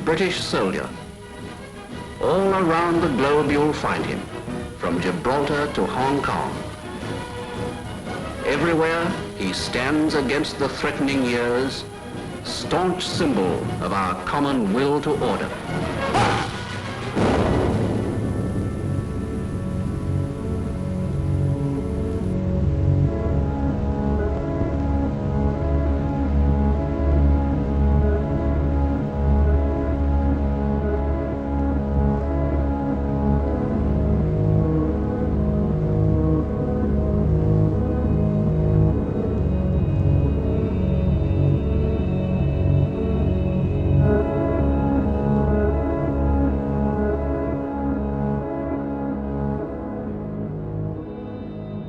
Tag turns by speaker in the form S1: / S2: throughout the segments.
S1: British soldier. All around the globe you'll find him, from Gibraltar to Hong Kong. Everywhere he stands against the threatening years, staunch symbol of our common will to order.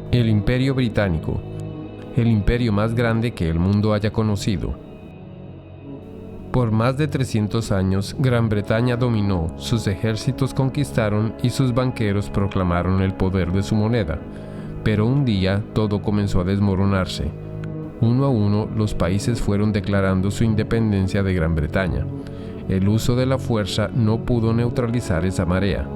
S2: El Imperio Británico, el imperio más grande que el mundo haya conocido. Por más de 300 años, Gran Bretaña dominó, sus ejércitos conquistaron y sus banqueros proclamaron el poder de su moneda. Pero un día todo comenzó a desmoronarse. Uno a uno, los países fueron declarando su independencia de Gran Bretaña. El uso de la fuerza no pudo neutralizar esa marea.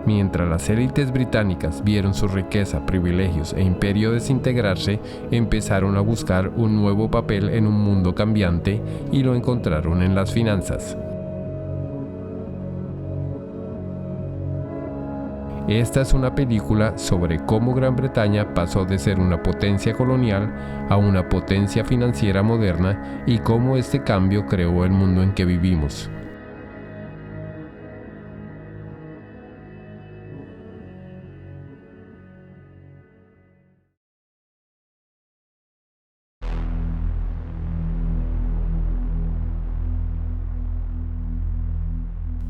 S2: Mientras las élites británicas vieron su riqueza, privilegios e imperio desintegrarse, empezaron a buscar un nuevo papel en un mundo cambiante y lo encontraron en las finanzas. Esta es una película sobre cómo Gran Bretaña pasó de ser una potencia colonial a una potencia financiera moderna y cómo este cambio creó el mundo en que vivimos.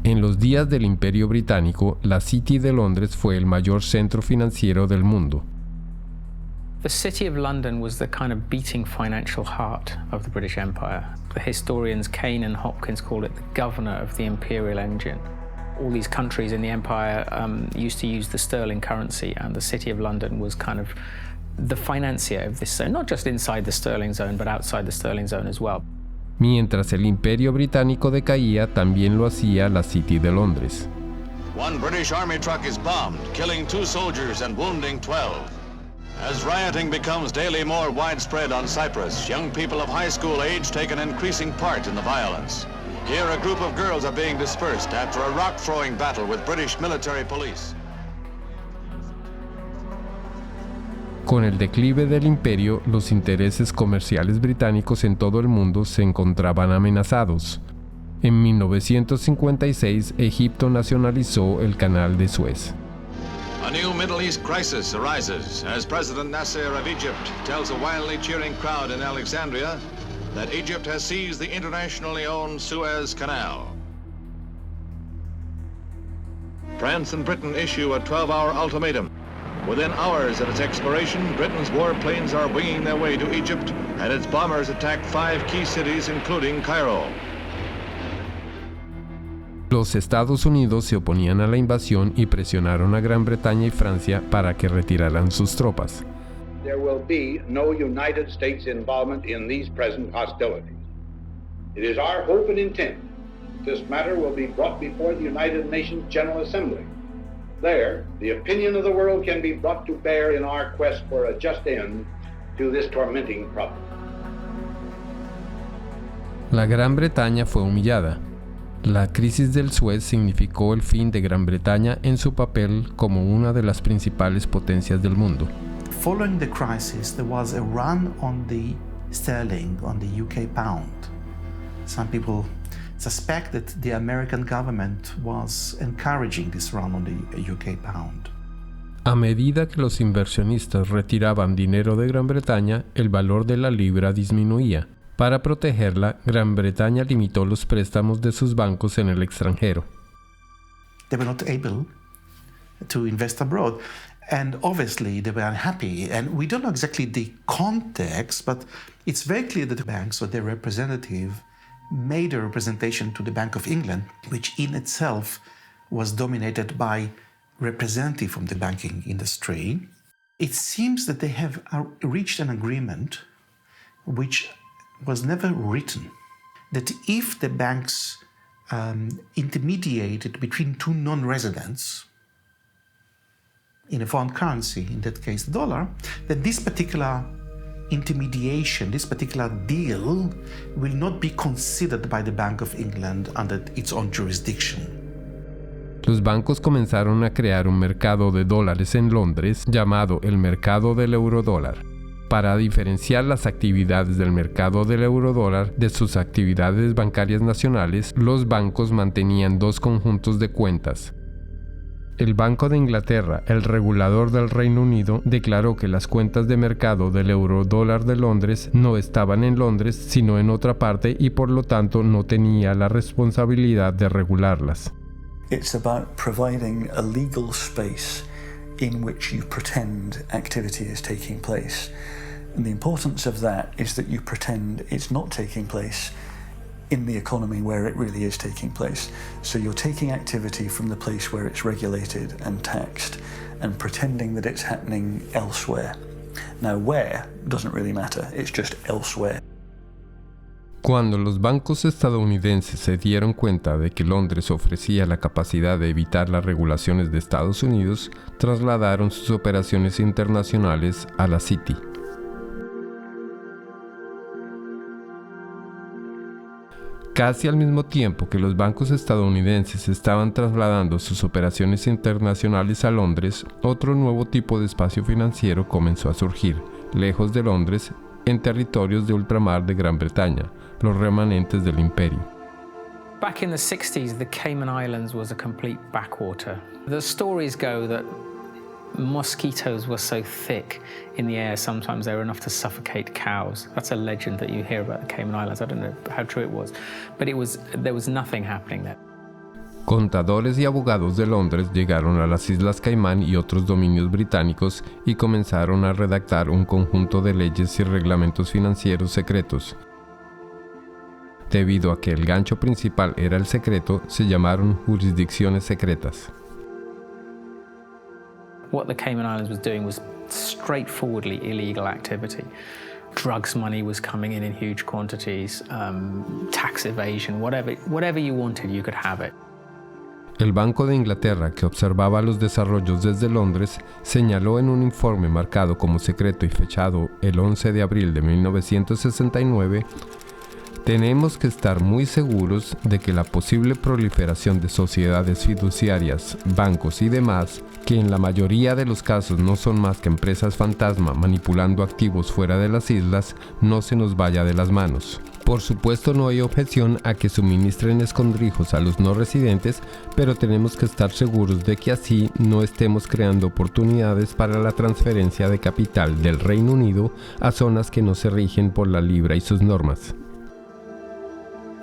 S2: En los días del Imperio Británico, la City de Londres fue el mayor centro financiero del mundo.
S3: The City of London was the kind of beating financial heart of the British Empire. The historians Kane and Hopkins call it the governor of the imperial engine. All these countries in the empire used to use the sterling currency, and the City of London was kind of the financier of this zone, not just inside the sterling zone, but outside the sterling zone as well.
S2: Mientras el Imperio Británico decaía, también lo hacía la City de Londres.
S4: One British Army truck is bombed, killing 2 soldiers and wounding 12. As rioting becomes daily more widespread on Cyprus, young people of high school age take an increasing part in the violence. Here a group of girls are being dispersed after a rock-throwing battle with British military police.
S2: Con el declive del imperio, los intereses comerciales británicos en todo el mundo se encontraban amenazados. En 1956, Egipto nacionalizó el Canal de Suez.
S4: A new Middle East crisis arises as President Nasser of Egypt tells a wildly cheering crowd in Alexandria that Egypt has seized the internationally owned Suez Canal. France and Britain issue a 12-hour ultimatum. Within hours of its expiration, Britain's warplanes are winging their way to Egypt, and its bombers attack 5 key cities, including Cairo.
S2: Los Estados Unidos se oponían a la invasión y presionaron a Gran Bretaña y Francia para que retiraran sus tropas.
S5: There will be no United States involvement in these present hostilities. It is our hope and intent that this matter will be brought before the United Nations General Assembly. There, the opinion of the world can be brought to bear in our quest for a just end to this tormenting problem.
S2: La Gran Bretaña fue humillada. La crisis del Suez significó el fin de Gran Bretaña en su papel como una de las principales potencias del mundo.
S6: Following the crisis, there was a run on the sterling, on the UK pound. Some people suspect that the American government was encouraging this run on the UK pound.
S2: A medida que los inversionistas retiraban dinero de Gran Bretaña, el valor de la libra disminuía. Para protegerla, Gran Bretaña limitó los préstamos de sus bancos en el extranjero.
S6: They were not able to invest abroad, and obviously they were unhappy. And we don't know exactly the context, but it's very clear that the banks or their representative made a representation to the Bank of England, which in itself was dominated by representatives from the banking industry. It seems that they have reached an agreement which was never written, that if the banks intermediated between two non-residents in a foreign currency, in that case the dollar, that this particular intermediation, this particular deal will not be considered by the Bank of England under its own jurisdiction.
S2: Los bancos comenzaron a crear un mercado de dólares en Londres llamado el mercado del eurodólar, para diferenciar las actividades del mercado del eurodólar de sus actividades bancarias nacionales. Los bancos mantenían dos conjuntos de cuentas. El Banco de Inglaterra, el regulador del Reino Unido, declaró que las cuentas de mercado del eurodólar de Londres no estaban en Londres, sino en otra parte, y por lo tanto no tenía la responsabilidad de regularlas.
S7: It's about providing a legal space in which you pretend activity is taking place. And the importance of that is that you pretend it's not taking place in the economy where it really is taking place. So you're taking activity from the place where it's regulated and taxed and pretending that it's happening elsewhere. Now, where doesn't really matter, it's just elsewhere.
S2: Cuando los bancos estadounidenses se dieron cuenta de que Londres ofrecía la capacidad de evitar las regulaciones de Estados Unidos, trasladaron sus operaciones internacionales a la City. Casi al mismo tiempo que los bancos estadounidenses estaban trasladando sus operaciones internacionales a Londres, otro nuevo tipo de espacio financiero comenzó a surgir, lejos de Londres, en territorios de ultramar de Gran Bretaña, los remanentes del imperio.
S3: Back in the 60s, the Cayman Islands was a complete backwater. The stories go that mosquitoes were so thick in the air, sometimes they were enough to suffocate cows. That's a legend that you hear about the Cayman Islands. I don't know how true it was, but there was nothing happening there.
S2: Contadores y abogados de Londres llegaron a las Islas Caimán y otros dominios británicos y comenzaron a redactar un conjunto de leyes y reglamentos financieros secretos. Debido a que el gancho principal era el secreto, se llamaron jurisdicciones secretas.
S3: What the Cayman Islands was doing was straightforwardly illegal activity. Drugs money was coming in huge quantities, tax evasion, whatever you wanted, you could have it.
S2: El Banco de Inglaterra, que observaba los desarrollos desde Londres, señaló en un informe marcado como secreto y fechado el 11 de abril de 1969, tenemos que estar muy seguros de que la posible proliferación de sociedades fiduciarias, bancos y demás, que en la mayoría de los casos no son más que empresas fantasma manipulando activos fuera de las islas, no se nos vaya de las manos. Por supuesto, no hay objeción a que suministren escondrijos a los no residentes, pero tenemos que estar seguros de que así no estemos creando oportunidades para la transferencia de capital del Reino Unido a zonas que no se rigen por la libra y sus normas.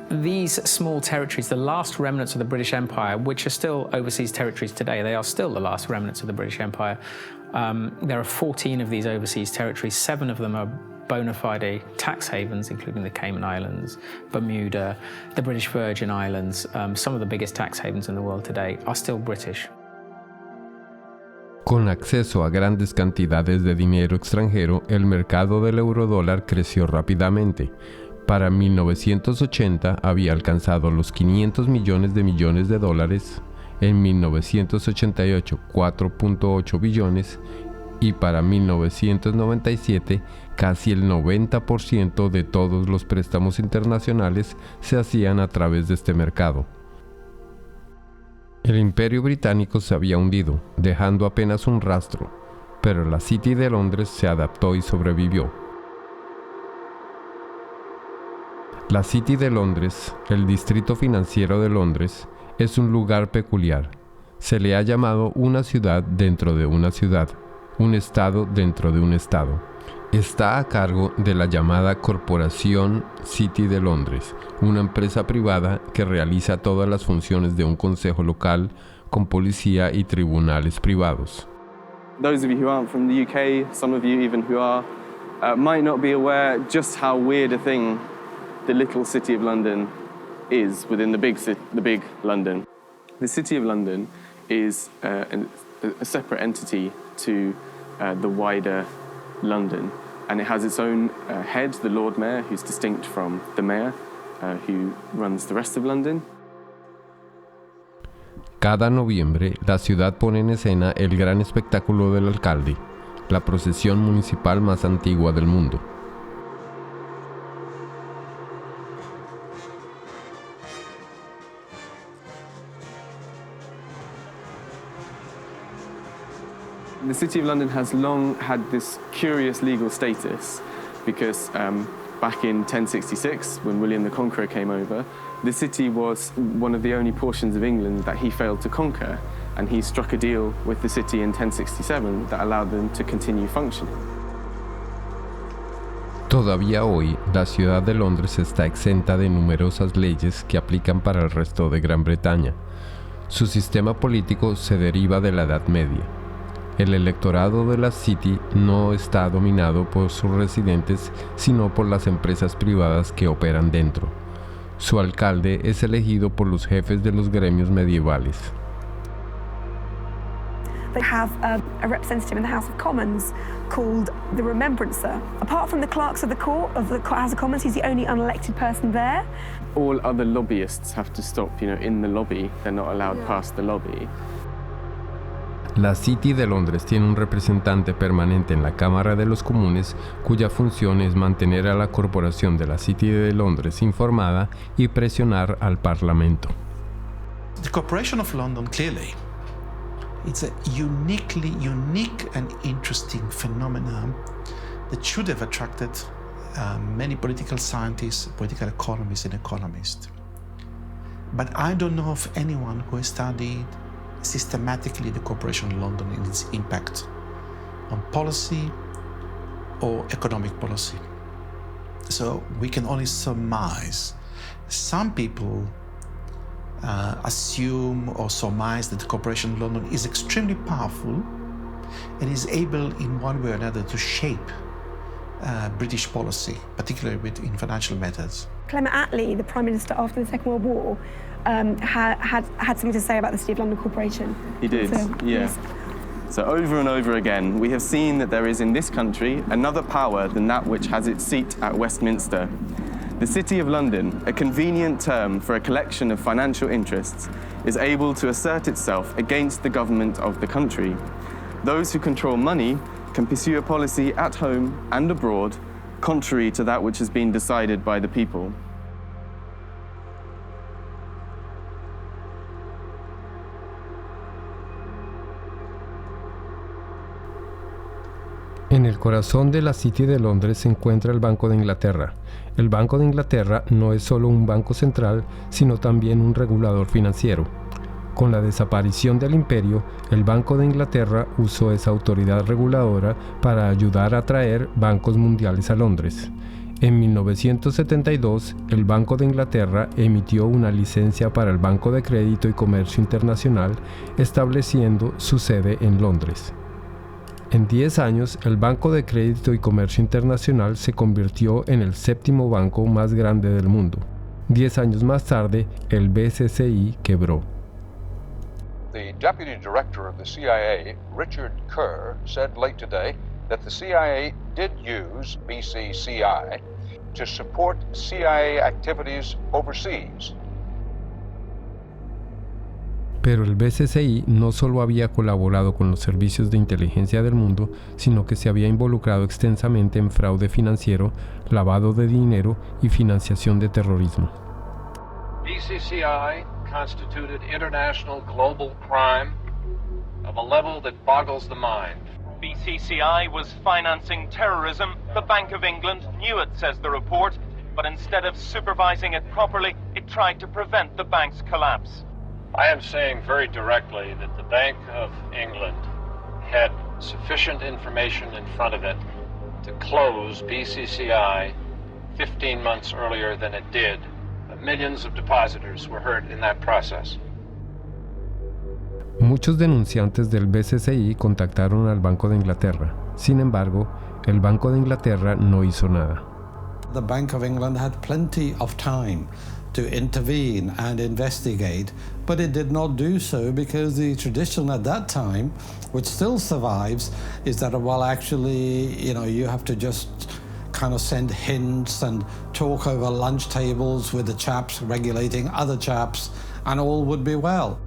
S3: These small territories, the last remnants of the British Empire, which are still overseas territories today, they are still the last remnants of the British Empire. There are 14 of these overseas territories. 7 of them are bona fide tax havens, including the Cayman Islands, Bermuda, the British Virgin Islands. Some of the biggest tax havens in the world today are still British.
S2: Con acceso a grandes cantidades de dinero extranjero, el mercado del eurodólar creció rápidamente. Para 1980 había alcanzado los 500 millones de dólares, en 1988 4.8 billones y para 1997 casi el 90% de todos los préstamos internacionales se hacían a través de este mercado. El Imperio Británico se había hundido, dejando apenas un rastro, pero la City de Londres se adaptó y sobrevivió. La City de Londres, el distrito financiero de Londres, es un lugar peculiar. Se le ha llamado una ciudad dentro de una ciudad, un estado dentro de un estado. Está a cargo de la llamada Corporación City de Londres, una empresa privada que realiza todas las funciones de un consejo local con policía y tribunales privados.
S8: Those of you who aren't from the UK, some of you even who are, might not be aware just how weird a thing the little city of London is within the big London. The City of London is a separate entity to the wider London, and it has its own head, the Lord Mayor, who's distinct from the Mayor, who runs the rest of London.
S2: Cada noviembre, la ciudad pone en escena el gran espectáculo del alcalde, la procesión municipal más antigua del mundo.
S8: The City of London has long had this curious legal status because back in 1066, when William the Conqueror came over, the city was one of the only portions of England that he failed to conquer, and he struck a deal with the city in 1067 that allowed them to continue functioning.
S2: Todavía hoy, la ciudad de Londres está exenta de numerosas leyes que aplican para el resto de Gran Bretaña. Su sistema político se deriva de la Edad Media. El electorado de la City no está dominado por sus residentes, sino por las empresas privadas que operan dentro. Su alcalde es elegido por los jefes de los gremios medievales.
S9: They have a representative in the House of Commons called the Remembrancer. Apart from the clerks of the court of the House of Commons, he's the only unelected person there.
S8: All other lobbyists have to stop, in the lobby. They're not allowed past the lobby.
S2: La City de Londres tiene un representante permanente en la Cámara de los Comunes, cuya función es mantener a la corporación de la City de Londres informada y presionar al Parlamento.
S6: The Corporation of London, clearly, it's a unique and interesting phenomenon that should have attracted many political scientists, political economists. But I don't know of anyone who has studied systematically the Corporation of London and its impact on policy or economic policy. So we can only surmise. Some people assume or surmise that the Corporation of London is extremely powerful and is able in one way or another to shape British policy, particularly in financial matters.
S9: Clement Attlee, the Prime Minister after the Second World War, had something to say about the City of London Corporation.
S8: He did, yeah. So over and over again, we have seen that there is in this country another power than that which has its seat at Westminster. The City of London, a convenient term for a collection of financial interests, is able to assert itself against the government of the country. Those who control money can pursue a policy at home and abroad contrary to that which has been decided by the people.
S2: En el corazón de la City de Londres se encuentra el Banco de Inglaterra. El Banco de Inglaterra no es solo un banco central, sino también un regulador financiero. Con la desaparición del imperio, el Banco de Inglaterra usó esa autoridad reguladora para ayudar a atraer bancos mundiales a Londres. En 1972, el Banco de Inglaterra emitió una licencia para el Banco de Crédito y Comercio Internacional, estableciendo su sede en Londres. En 10 años, el Banco de Crédito y Comercio Internacional se convirtió en el séptimo banco más grande del mundo. 10 años más tarde, el BCCI quebró.
S10: The Deputy Director of the CIA, Richard Kerr, said late today that the CIA did use BCCI to support CIA activities overseas.
S2: Pero el BCCI no solo había colaborado con los servicios de inteligencia del mundo, sino que se había involucrado extensamente en fraude financiero, lavado de dinero y financiación de terrorismo.
S11: BCCI constituted international global crime of a level that boggles the mind.
S12: BCCI was financing terrorism. The Bank of England knew it, says the report, but instead of supervising it properly, it tried to prevent the bank's collapse.
S11: I am saying very directly that the Bank of England had sufficient information in front of it to close BCCI 15 months earlier than it did. Millions of depositors were hurt in that process.
S2: Muchos denunciantes del BCCI contactaron al Banco de Inglaterra. Sin embargo, el Banco de Inglaterra no hizo nada.
S13: The Bank of England had plenty of time to intervene and investigate, but it did not do so because the tradition at that time, which still survives, is that, well, actually, you have to just kind of send hints and talk over lunch tables with the chaps regulating other chaps, and all would be well.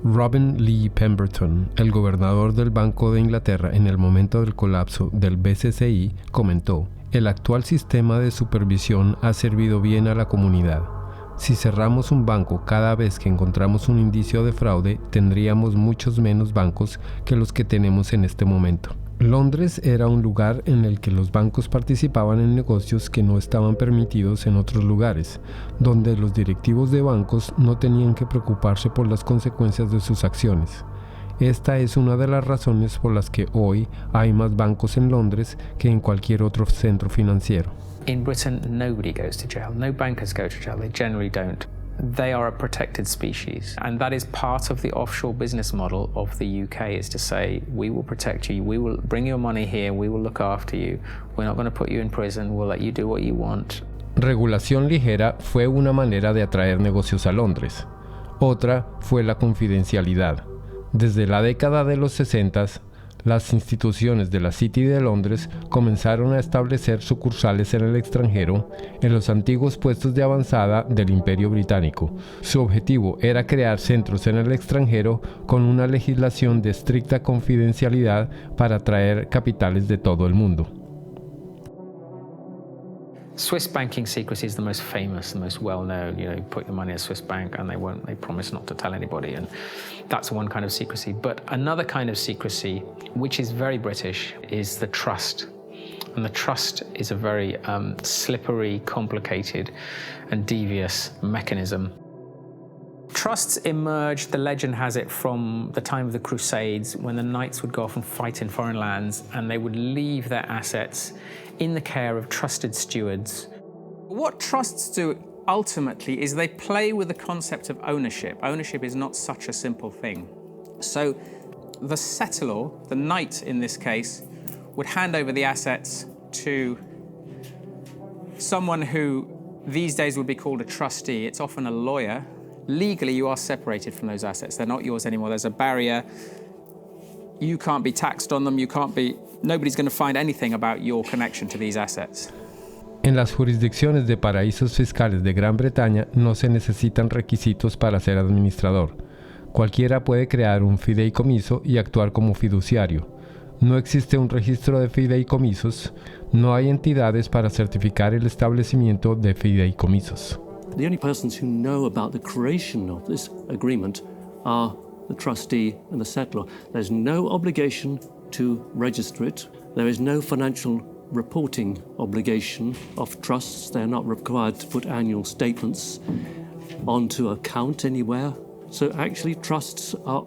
S2: Robin Lee Pemberton, el gobernador del Banco de Inglaterra en el momento del colapso del BCCI, comentó: "El actual sistema de supervisión ha servido bien a la comunidad. Si cerramos un banco cada vez que encontramos un indicio de fraude, tendríamos muchos menos bancos que los que tenemos en este momento". Londres era un lugar en el que los bancos participaban en negocios que no estaban permitidos en otros lugares, donde los directivos de bancos no tenían que preocuparse por las consecuencias de sus acciones. Esta es una de las razones por las que hoy hay más bancos en Londres que en cualquier otro centro financiero.
S3: In Britain, nobody goes to jail. No bankers go to jail. They generally don't. They are a protected species, and that is part of the offshore business model of the UK, is to say, we will protect you, we will bring your money here, we will look after you, we're not going to put you in prison, we'll let you do what you want.
S2: Regulación ligera fue una manera de atraer negocios a Londres. Otra fue la confidencialidad. Desde la década de los 60, las instituciones de la City de Londres comenzaron a establecer sucursales en el extranjero, en los antiguos puestos de avanzada del Imperio Británico. Su objetivo era crear centros en el extranjero con una legislación de estricta confidencialidad para atraer capitales de todo el mundo.
S3: Swiss banking secrecy is the most famous, the most well-known. You put your money in a Swiss bank and they promise not to tell anybody, and that's one kind of secrecy. But another kind of secrecy, which is very British, is the trust. And the trust is a very slippery, complicated and devious mechanism. Trusts emerged, the legend has it, from the time of the Crusades, when the knights would go off and fight in foreign lands, and they would leave their assets in the care of trusted stewards. What trusts do ultimately is they play with the concept of ownership. Ownership is not such a simple thing. So the settlor, the knight in this case, would hand over the assets to someone who these days would be called a trustee. It's often a lawyer. Legally, you are separated from those assets. They're not yours anymore. There's a barrier. You can't be taxed on them. Nobody's going to find anything about your connection to these assets.
S2: En las jurisdicciones de paraísos fiscales de Gran Bretaña no se necesitan requisitos para ser administrador. Cualquiera puede crear un fideicomiso y actuar como fiduciario. No existe un registro de fideicomisos. No hay entidades para certificar el establecimiento de fideicomisos.
S14: The only persons who know about the creation of this agreement are the trustee and the settlor. There's no obligation to register it. There is no financial reporting obligation of trusts. They're not required to put annual statements onto account anywhere. So actually trusts are,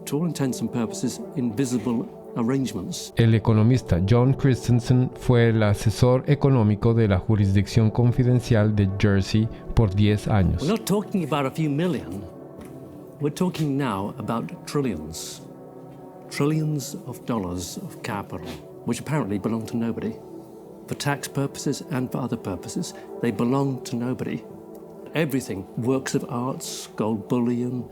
S14: to all intents and purposes, invisible arrangements.
S2: El economista John Christensen fue el asesor económico de la jurisdicción confidencial de Jersey por 10 años.
S14: We're not talking about a few million. We're talking now about trillions. Trillions of dollars of capital, which apparently belong to nobody. For tax purposes and for other purposes, they belong to nobody. Everything, works of arts, gold bullion,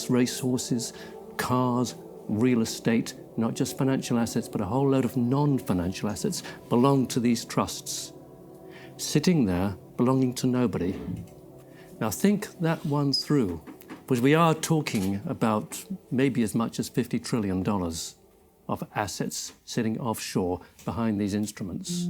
S14: racehorses, cars, real estate, not just financial assets, but a whole load of non-financial assets belong to these trusts, sitting there belonging to nobody. Now think that one through, because we are talking about maybe as much as $50 trillion of assets sitting offshore behind these instruments.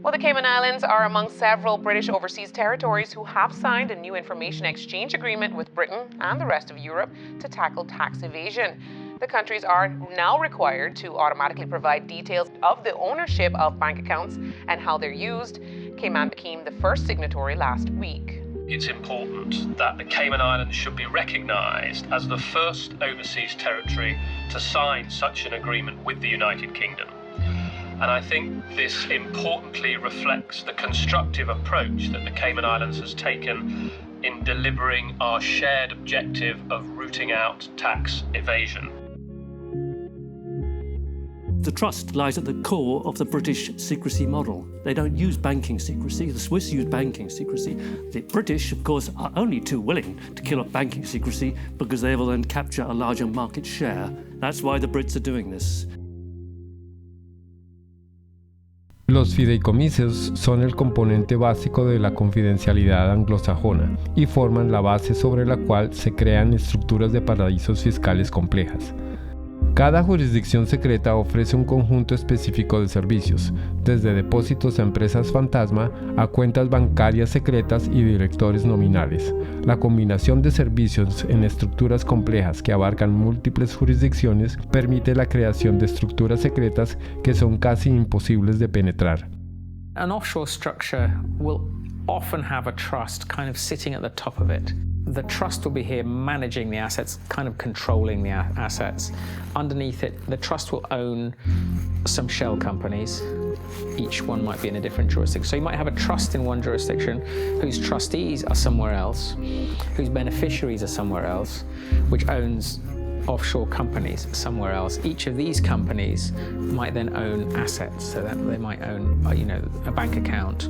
S15: Well, the Cayman Islands are among several British overseas territories who have signed a new information exchange agreement with Britain and the rest of Europe to tackle tax evasion. The countries are now required to automatically provide details of the ownership of bank accounts and how they're used. Cayman became the first signatory last week.
S16: It's important that the Cayman Islands should be recognised as the first overseas territory to sign such an agreement with the United Kingdom. And I think this importantly reflects the constructive approach that the Cayman Islands has taken in delivering our shared objective of rooting out tax evasion.
S14: The trust lies at the core of the British secrecy model. They don't use banking secrecy. The Swiss use banking secrecy. The British, of course, are only too willing to kill off banking secrecy because they will then capture a larger market share. That's why the Brits are doing this.
S2: Los fideicomisos son el componente básico de la confidencialidad anglosajona y forman la base sobre la cual se crean estructuras de paraísos fiscales complejas. Cada jurisdicción secreta ofrece un conjunto específico de servicios, desde depósitos a empresas fantasma a cuentas bancarias secretas y directores nominales. La combinación de servicios en estructuras complejas que abarcan múltiples jurisdicciones permite la creación de estructuras secretas que son casi imposibles de penetrar.
S3: An offshore structure will often have a trust kind of sitting at the top of it. The trust will be here managing the assets, kind of controlling the assets. Underneath it, the trust will own some shell companies. Each one might be in a different jurisdiction. So you might have a trust in one jurisdiction whose trustees are somewhere else, whose beneficiaries are somewhere else, which owns offshore companies somewhere else. Each of these companies might then own assets, so that they might own, a bank account,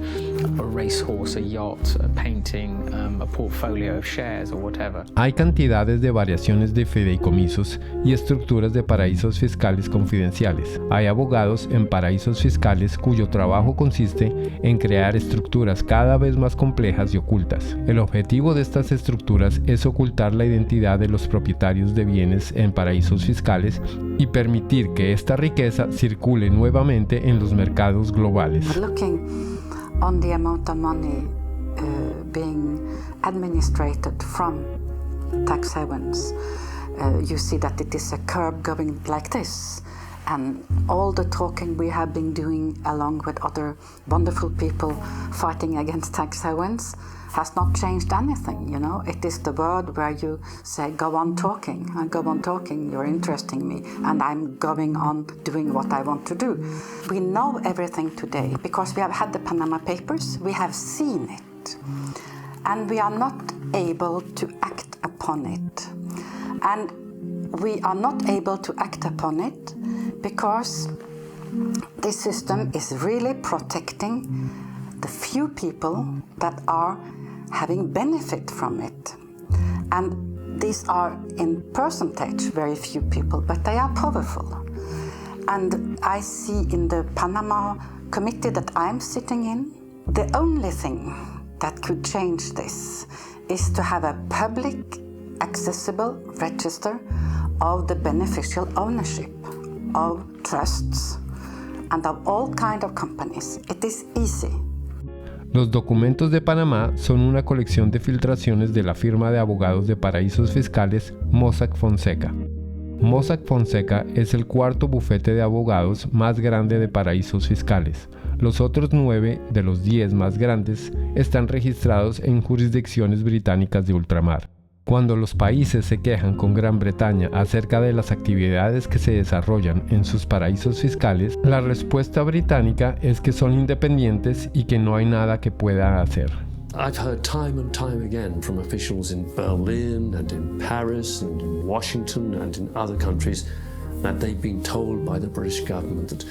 S3: a racehorse, a yacht, a painting, a portfolio of shares or whatever.
S2: Hay cantidades de variaciones de fideicomisos y estructuras de paraísos fiscales confidenciales. Hay abogados en paraísos fiscales cuyo trabajo consiste en crear estructuras cada vez más complejas y ocultas. El objetivo de estas estructuras es ocultar la identidad de los propietarios de bienes en paraísos fiscales y permitir que esta riqueza circule nuevamente en los mercados globales.
S17: Looking on the amount of money being administrated from tax havens, you see that it is a curve going like this. And all the talking we have been doing along with other wonderful people fighting against tax havens has not changed anything, It is the word where you say, go on talking, you're interesting me, and I'm going on doing what I want to do. We know everything today because we have had the Panama Papers, we have seen it, and we are not able to act upon it. And we are not able to act upon it because this system is really protecting the few people that are having benefit from it. And these are in percentage very few people, but they are powerful. And I see in the Panama committee that I'm sitting in, the only thing that could change this is to have a public accessible register of the beneficial ownership of trusts and of all kinds of companies. It is easy.
S2: Los documentos de Panamá son una colección de filtraciones de la firma de abogados de paraísos fiscales Mossack Fonseca. Mossack Fonseca es el cuarto bufete de abogados más grande de paraísos fiscales. Los otros 9 de los 10 más grandes están registrados en jurisdicciones británicas de ultramar. Cuando los países se quejan con Gran Bretaña acerca de las actividades que se desarrollan en sus paraísos fiscales, la respuesta británica es que son independientes y que no hay nada que pueda hacer.
S14: I've heard time and time again from officials in Berlin and in Paris and in Washington and in other countries that they've been told by the British government that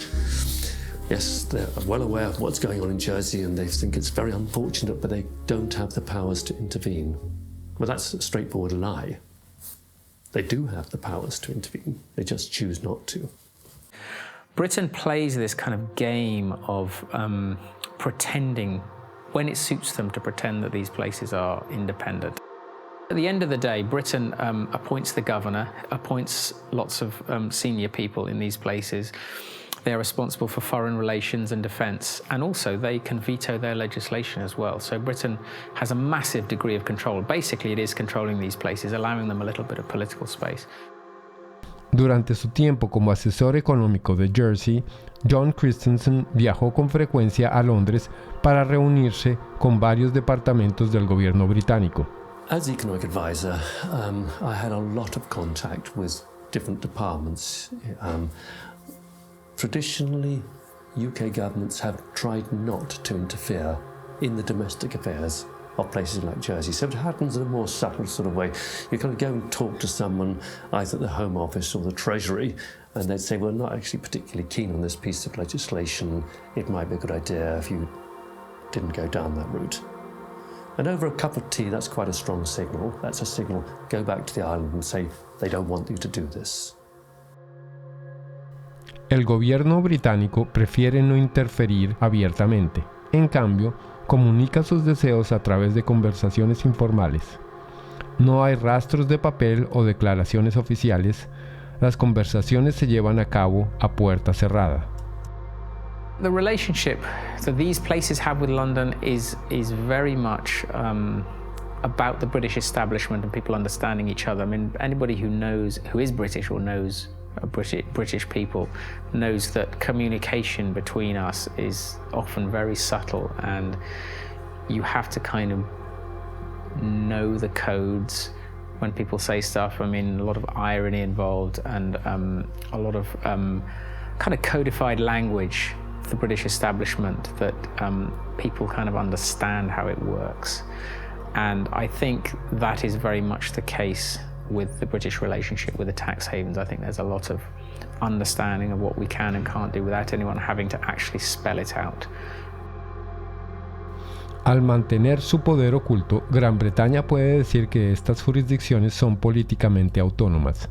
S14: yes, they're well aware of what's going on in Jersey and they think it's very unfortunate, but they don't have the powers to intervene. Well, that's a straightforward lie. They do have the powers to intervene. They just choose not to.
S3: Britain plays this kind of game of pretending, when it suits them, to pretend that these places are independent. At the end of the day, Britain appoints the governor, appoints lots of senior people in these places. They're responsible for foreign relations and defence, and also they can veto their legislation as well. So Britain has a massive degree of control. Basically, it is controlling these places, allowing them a little bit of political space.
S2: Durante su tiempo como asesor económico de Jersey, John Christensen viajó con frecuencia a Londres para reunirse con varios departamentos del gobierno británico.
S14: As economic advisor, I had a lot of contact with different departments. Traditionally, UK governments have tried not to interfere in the domestic affairs of places like Jersey, so it happens in a more subtle sort of way. You kind of go and talk to someone either at the Home Office or the Treasury, and they'd say, well, I'm not actually particularly keen on this piece of legislation. It might be a good idea if you didn't go down that route. And over a cup of tea, that's quite a strong signal. That's a signal, go back to the island and say, they don't want you to do this.
S2: El gobierno británico prefiere no interferir abiertamente. En cambio, comunica sus deseos a través de conversaciones informales. No hay rastros de papel o declaraciones oficiales. Las conversaciones se llevan a cabo a puerta cerrada.
S3: The relationship that these places have with London is very much about the British establishment and people understanding each other. I mean, anybody who is British or knows British people knows that communication between us is often very subtle, and you have to kind of know the codes when people say stuff. I mean, a lot of irony involved and a lot of kind of codified language, the British establishment, that people kind of understand how it works. And I think that is very much the case with the British relationship with the tax havens. I think there's a lot of understanding of what we can and can't do without anyone having to actually spell it out.
S2: Al mantener su poder oculto, Gran Bretaña puede decir que estas jurisdicciones son políticamente autónomas.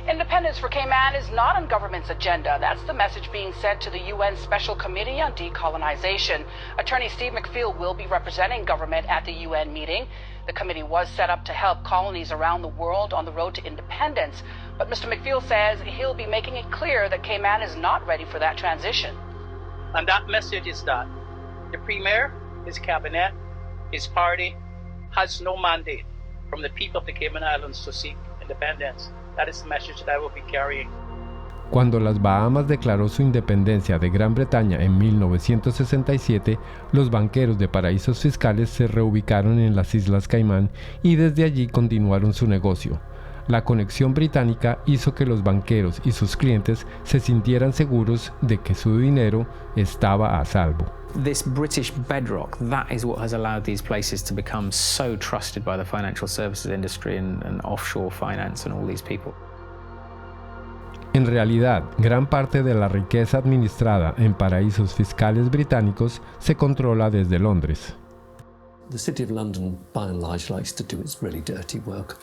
S18: Independence for Cayman is not on government's agenda. That's the message being sent to the UN Special Committee on Decolonization. Attorney Steve McPhail will be representing government at the UN meeting. The committee was set up to help colonies around the world on the road to independence. But Mr. McPhail says he'll be making it clear that Cayman is not ready for that transition.
S19: And that message is that the Premier, his cabinet, his party has no mandate from the people of the Cayman Islands to seek independence. That is the message that I will be carrying.
S2: Cuando las Bahamas declaró su independencia de Gran Bretaña en 1967, los banqueros de paraísos fiscales se reubicaron en las Islas Caimán y desde allí continuaron su negocio. La conexión británica hizo que los banqueros y sus clientes se sintieran seguros de que su dinero estaba a salvo.
S3: This British bedrock, that is what has allowed these places to become so trusted by the financial services industry and offshore finance and all these people.
S2: En realidad, gran parte de la riqueza administrada en paraísos fiscales británicos se controla desde Londres.
S14: The City of London, by and large, likes to do its really dirty work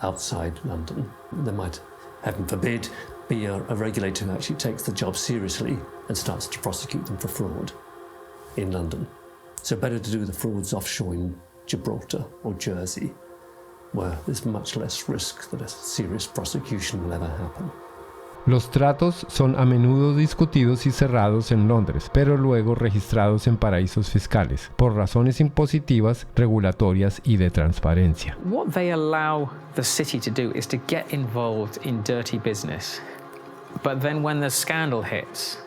S14: outside London. There might, heaven forbid, be a regulator who actually takes the job seriously and starts to prosecute them for fraud in London. So better to do the frauds offshore in Gibraltar or Jersey, where there's much less risk that a serious prosecution will ever happen.
S2: Los tratos son a menudo discutidos y cerrados en Londres, pero luego registrados en paraísos fiscales, por razones impositivas, regulatorias y de transparencia.
S3: What they allow the city to do is to get involved in dirty business, but then when the scandal hits,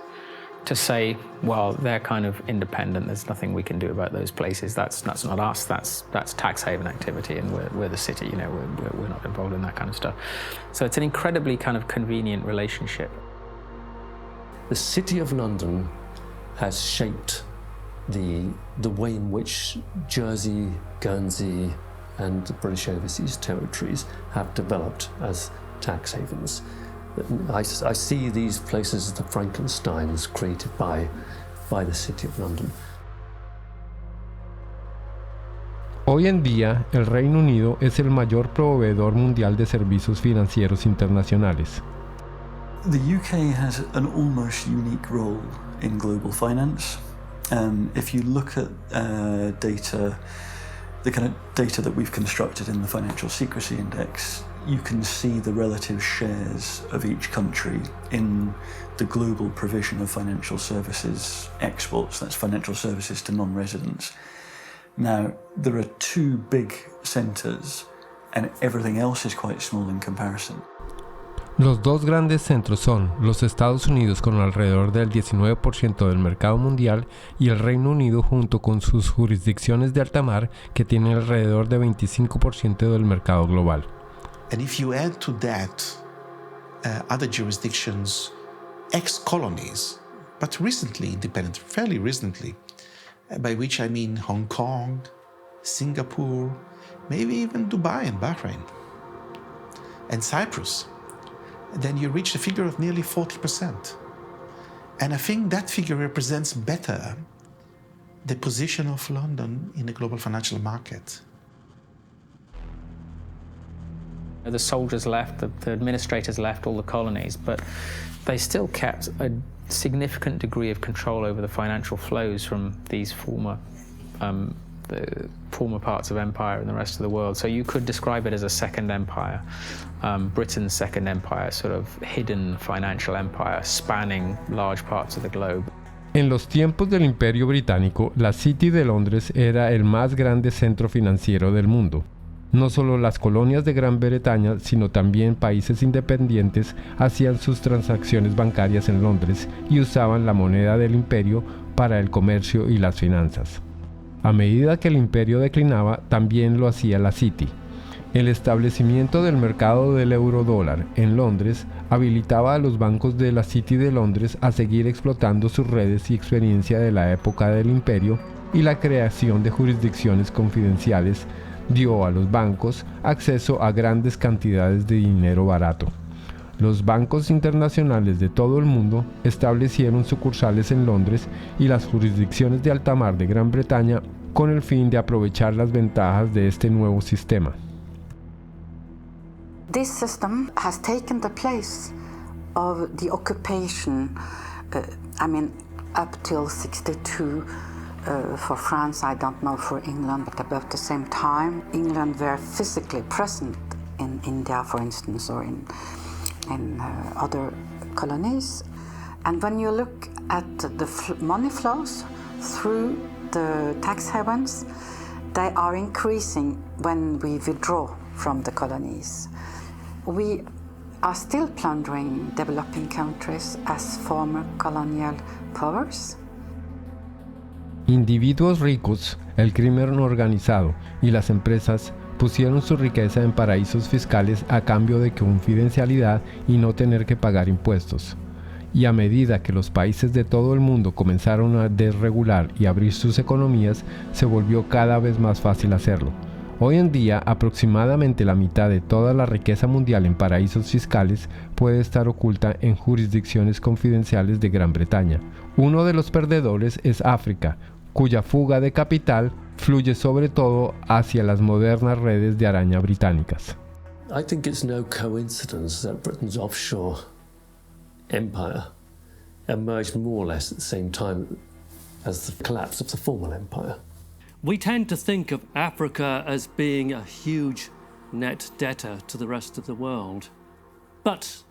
S3: to say, well, they're kind of independent, there's nothing we can do about those places, that's not us, that's tax haven activity, and we're the city, you know, we're not involved in that kind of stuff. So it's an incredibly kind of convenient relationship.
S14: The City of London has shaped the way in which Jersey, Guernsey and the British Overseas Territories have developed as tax havens. I see these places as the Frankensteins created by the City of London.
S2: Hoy en día, el Reino Unido es el mayor proveedor mundial de servicios financieros internacionales.
S7: The UK has an almost unique role in global finance. If you look at data, the kind of data that we've constructed in the Financial Secrecy Index, you can see the relative shares of each country in the global provision of financial services exports, that's financial services to non-residents. Now, there are two big centres and everything else is quite small in comparison.
S2: Los dos grandes centros son los Estados Unidos con alrededor del 19% del mercado mundial y el Reino Unido junto con sus jurisdicciones de alta mar que tienen alrededor de 25% del mercado global.
S6: And if you add to that other jurisdictions, ex-colonies, but recently independent, fairly recently, by which I mean Hong Kong, Singapore, maybe even Dubai and Bahrain, and Cyprus, then you reach a figure of nearly 40%. And I think that figure represents better the position of London in the global financial market.
S3: The soldiers left, the administrators left all the colonies, but they still kept a significant degree of control over the financial flows from these former parts of empire and the rest of the world. So you could describe it as a second empire, Britain's second empire, sort of hidden financial empire spanning large parts of the globe.
S2: En los tiempos del Imperio Británico, la City de Londres era el más grande centro financiero del mundo. No solo las colonias de Gran Bretaña, sino también países independientes hacían sus transacciones bancarias en Londres y usaban la moneda del imperio para el comercio y las finanzas. A medida que el imperio declinaba, también lo hacía la City. El establecimiento del mercado del eurodólar en Londres habilitaba a los bancos de la City de Londres a seguir explotando sus redes y experiencia de la época del imperio, y la creación de jurisdicciones confidenciales dio a los bancos acceso a grandes cantidades de dinero barato. Los bancos internacionales de todo el mundo establecieron sucursales en Londres y las jurisdicciones de alta mar de Gran Bretaña con el fin de aprovechar las ventajas de este nuevo sistema.
S17: This system has taken the place of the occupation, up till 62 for France, I don't know for England, but about the same time. England were physically present in India, for instance, or in other colonies. And when you look at the money flows through the tax havens, they are increasing when we withdraw from the colonies. We are still plundering developing countries as former colonial powers.
S2: Individuos ricos, el crimen organizado y las empresas pusieron su riqueza en paraísos fiscales a cambio de confidencialidad y no tener que pagar impuestos. Y a medida que los países de todo el mundo comenzaron a desregular y abrir sus economías, se volvió cada vez más fácil hacerlo. Hoy en día, aproximadamente la mitad de toda la riqueza mundial en paraísos fiscales puede estar oculta en jurisdicciones confidenciales de Gran Bretaña. Uno de los perdedores es África, cuya fuga de capital fluye sobre todo hacia las modernas redes de araña británicas.
S14: I think it's no coincidence that Britain's offshore empire emerged more or less at the same time as the collapse of the former empire. We tend to think of Africa as being a huge net debtor to the rest of the world. But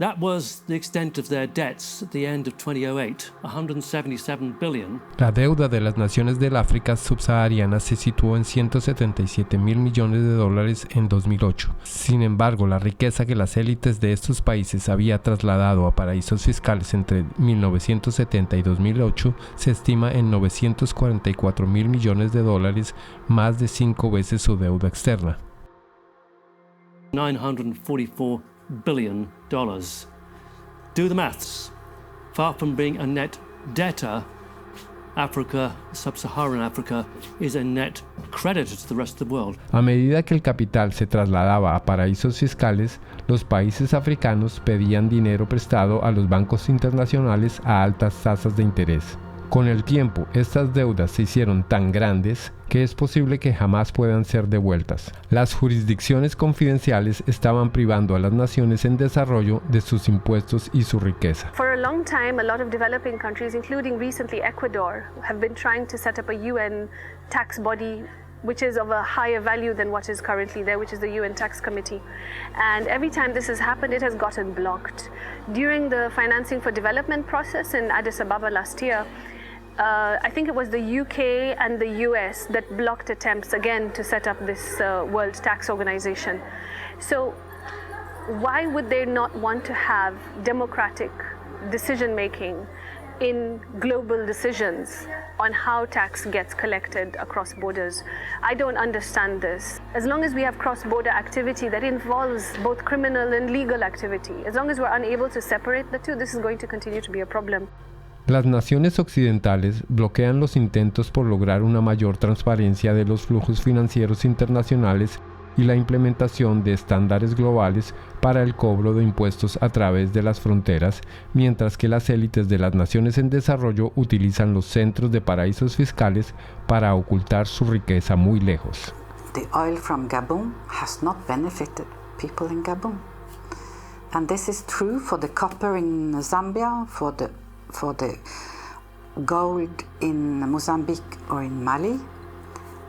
S14: that was the extent of their debts at the end of 2008, 177 billion.
S2: La deuda de las naciones del África subsahariana se situó en 177 mil millones de dólares en 2008. Sin embargo, la riqueza que las élites de estos países había trasladado a paraísos fiscales entre 1970 y 2008 se estima en 944 mil millones de dólares, más de 5 veces su deuda externa.
S14: 944 billion dollars. Do the maths. Far from being a net debtor, Africa, sub-Saharan Africa, is a net creditor to the rest of the world.
S2: A medida que el capital se trasladaba a paraísos fiscales, los países africanos pedían dinero prestado a los bancos internacionales a altas tasas de interés. Con el tiempo, estas deudas se hicieron tan grandes que es posible que jamás puedan ser devueltas. Las jurisdicciones confidenciales estaban privando a las naciones en desarrollo de sus impuestos y su riqueza.
S9: For a long time, a lot of developing countries, including recently Ecuador, have been trying to set up a UN tax body which is of a higher value than what is currently there, which is the UN Tax Committee. And every time this has happened, it has gotten blocked. During the financing for development process in Addis Ababa last year, I think it was the UK and the US that blocked attempts again to set up this World Tax Organization. So why would they not want to have democratic decision making in global decisions on how tax gets collected across borders? I don't understand this. As long as we have cross-border activity that involves both criminal and legal activity, as long as we're unable to separate the two, this is going to continue to be a problem.
S2: Las naciones occidentales bloquean los intentos por lograr una mayor transparencia de los flujos financieros internacionales y la implementación de estándares globales para el cobro de impuestos a través de las fronteras, mientras que las élites de las naciones en desarrollo utilizan los centros de paraísos fiscales para ocultar su riqueza muy lejos.
S17: The oil from Gabon has not benefited people in Gabon. And this is true for the copper in Zambia, for the gold in Mozambique or in Mali.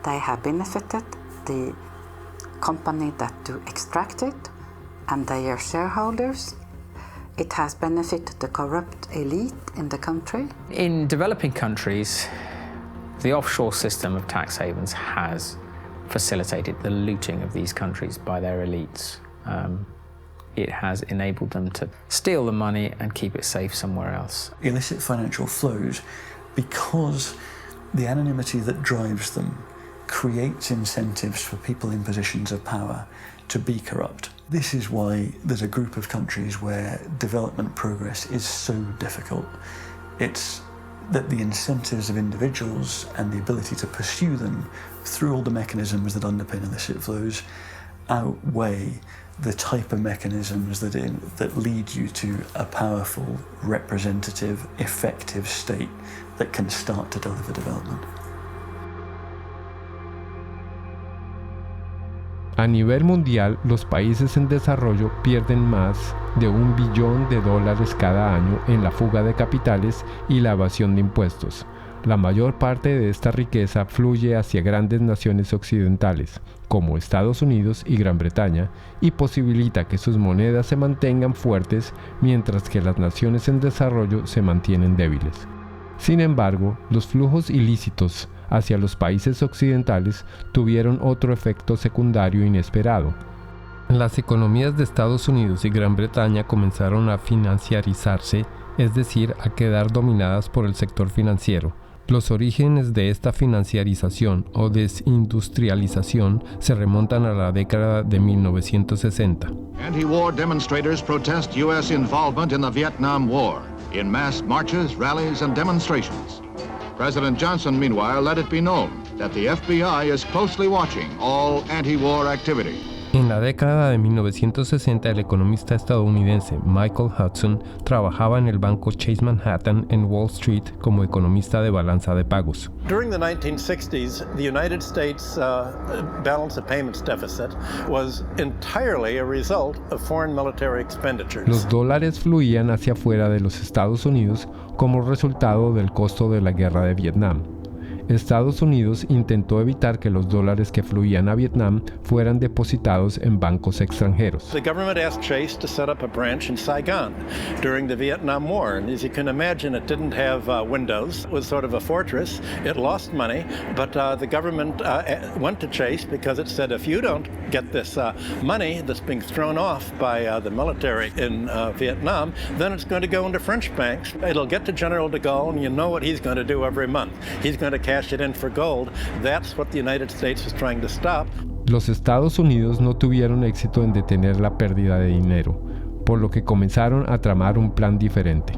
S17: They have benefited, the company that do extract it, and they are shareholders. It has benefited the corrupt elite in the country.
S3: In developing countries, the offshore system of tax havens has facilitated the looting of these countries by their elites. It has enabled them to steal the money and keep it safe somewhere else.
S7: Illicit financial flows, because the anonymity that drives them creates incentives for people in positions of power to be corrupt. This is why there's a group of countries where development progress is so difficult. It's that the incentives of individuals and the ability to pursue them through all the mechanisms that underpin illicit flows outweigh the type of mechanisms that lead you to a powerful, representative, effective state that can start to deliver development.
S2: A nivel mundial, los países en desarrollo pierden más de $1 billón cada año en la fuga de capitales y la evasión de impuestos. La mayor parte de esta riqueza fluye hacia grandes naciones occidentales, como Estados Unidos y Gran Bretaña, y posibilita que sus monedas se mantengan fuertes mientras que las naciones en desarrollo se mantienen débiles. Sin embargo, los flujos ilícitos hacia los países occidentales tuvieron otro efecto secundario inesperado. Las economías de Estados Unidos y Gran Bretaña comenzaron a financiarizarse, es decir, a quedar dominadas por el sector financiero. Los orígenes de esta financiarización o desindustrialización se remontan a la década de 1960.
S4: Anti-war demonstrators protest U.S. involvement in the Vietnam War in mass marches, rallies, and demonstrations. President Johnson, meanwhile, let it be known that the FBI is closely watching all anti-war activity.
S2: En la década de 1960, el economista estadounidense Michael Hudson trabajaba en el banco Chase Manhattan en Wall Street como economista de balanza de pagos.
S20: During the 1960s, the United States balance of payments deficit was entirely a result of foreign military expenditures.
S2: Los dólares fluían hacia afuera de los Estados Unidos como resultado del costo de la guerra de Vietnam. Estados Unidos intentó evitar que los dólares que fluían a Vietnam fueran depositados en bancos extranjeros.
S20: The government asked Chase to set up a branch in Saigon during the Vietnam War, and as you can imagine, it didn't have windows. It was sort of a fortress. It lost money, but the government went to Chase because it said, if you don't get this money that's being thrown off by the military in Vietnam, then it's going to go into French banks. It'll get to General de Gaulle, and you know what he's going to do every month. He's going to cash it in for gold. That's what the United States was trying to stop.
S2: Los Estados Unidos no tuvieron éxito en detener la pérdida de dinero, por lo que comenzaron a tramar un plan diferente.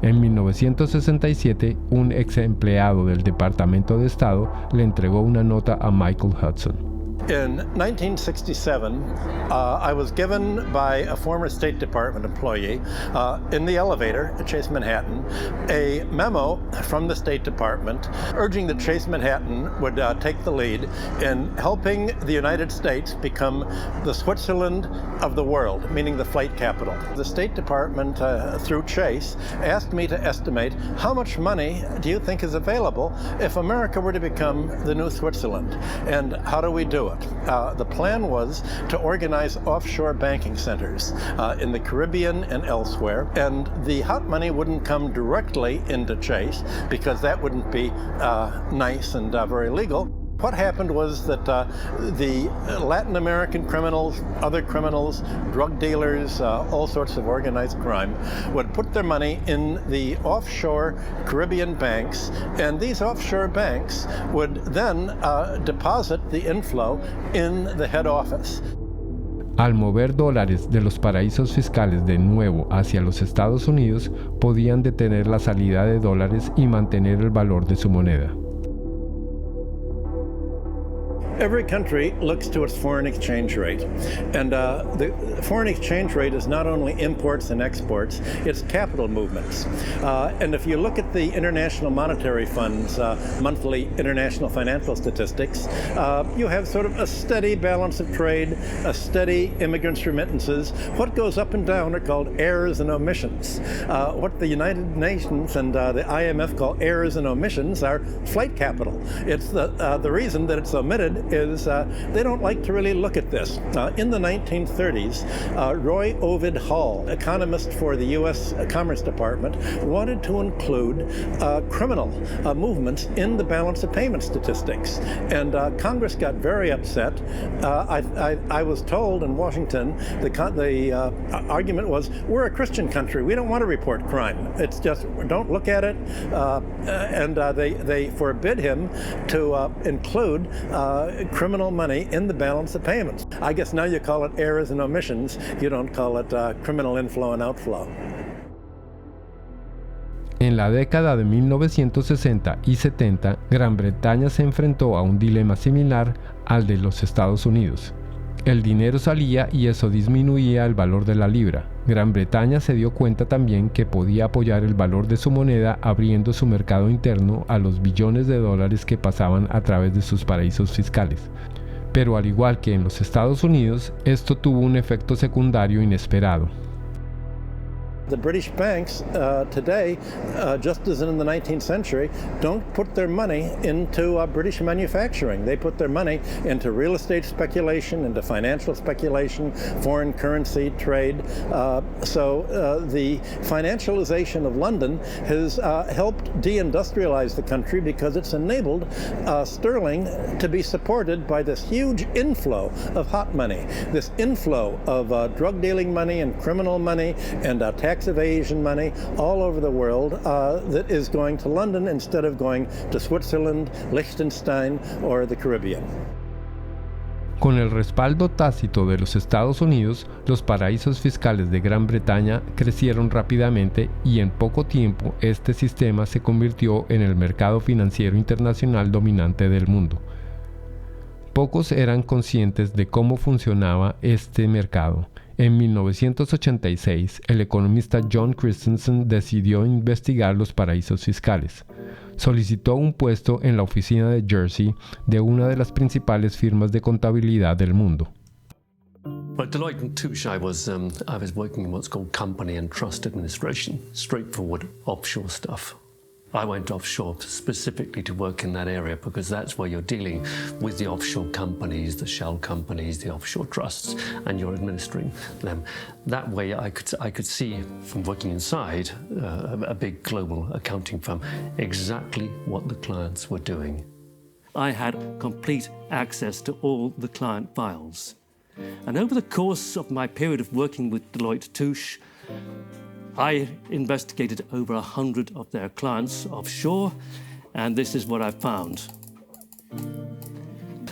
S2: En 1967, un ex empleado del Departamento de Estado le entregó una nota a Michael Hudson.
S20: In 1967, I was given by a former State Department employee in the elevator at Chase Manhattan a memo from the State Department urging that Chase Manhattan would take the lead in helping the United States become the Switzerland of the world, meaning the flight capital. The State Department, through Chase, asked me to estimate how much money do you think is available if America were to become the new Switzerland, and how do we do it? The plan was to organize offshore banking centers in the Caribbean and elsewhere, and the hot money wouldn't come directly into Chase because that wouldn't be nice and very legal. What happened was that the Latin American criminals, other criminals, drug dealers, all sorts of organized crime, would put their money in the offshore Caribbean banks, and these offshore banks would then deposit the inflow in the head office.
S2: Al mover dólares de los paraísos fiscales de nuevo hacia los Estados Unidos, podían detener la salida de dólares y mantener el valor de su moneda.
S20: every country looks to its foreign exchange rate. And the foreign exchange rate is not only imports and exports, it's capital movements. And if you look at the International Monetary Fund's monthly international financial statistics, you have sort of a steady balance of trade, a steady immigrants' remittances. What goes up and down are called errors and omissions. What the United Nations and the IMF call errors and omissions are flight capital. It's the reason that it's omitted is they don't like to really look at this. In the 1930s, Roy Ovid Hall, economist for the U.S. Commerce Department, wanted to include criminal movements in the balance of payment statistics. And Congress got very upset. I was told in Washington the argument was, we're a Christian country. We don't want to report crime. It's just, don't look at it. And they forbid him to include criminal money in the balance of payments. I guess now you call it errors and omissions. You don't call it criminal inflow and outflow.
S2: En la década de 1960 y 70, Gran Bretaña se enfrentó a un dilema similar al de los Estados Unidos. El dinero salía y eso disminuía el valor de la libra. Gran Bretaña se dio cuenta también que podía apoyar el valor de su moneda abriendo su mercado interno a los billones de dólares que pasaban a través de sus paraísos fiscales. Pero al igual que en los Estados Unidos, esto tuvo un efecto secundario inesperado.
S20: The British banks today, just as in the 19th century, don't put their money into British manufacturing. They put their money into real estate speculation, into financial speculation, foreign currency trade. So the financialization of London has helped deindustrialize the country because it's enabled sterling to be supported by this huge inflow of hot money, this inflow of drug dealing money and criminal money and tax evasion money all over the world that is going to London instead of going to Switzerland, Liechtenstein, or the Caribbean.
S2: Con el respaldo tácito de los Estados Unidos, los paraísos fiscales de Gran Bretaña crecieron rápidamente y en poco tiempo este sistema se convirtió en el mercado financiero internacional dominante del mundo. Pocos eran conscientes de cómo funcionaba este mercado. En 1986, el economista John Christensen decidió investigar los paraísos fiscales. Solicitó un puesto en la oficina de Jersey de una de las principales firmas de contabilidad del mundo.
S14: At Deloitte & Touche, I was working in what's called company and trust administration, straightforward offshore stuff. I went offshore specifically to work in that area because that's where you're dealing with the offshore companies, the shell companies, the offshore trusts, and you're administering them. That way I could see from working inside a big global accounting firm exactly what the clients were doing.
S12: I had complete access to all the client files. And over the course of my period of working with Deloitte & Touche, I investigated over 100 of their clients offshore, and this is what I found.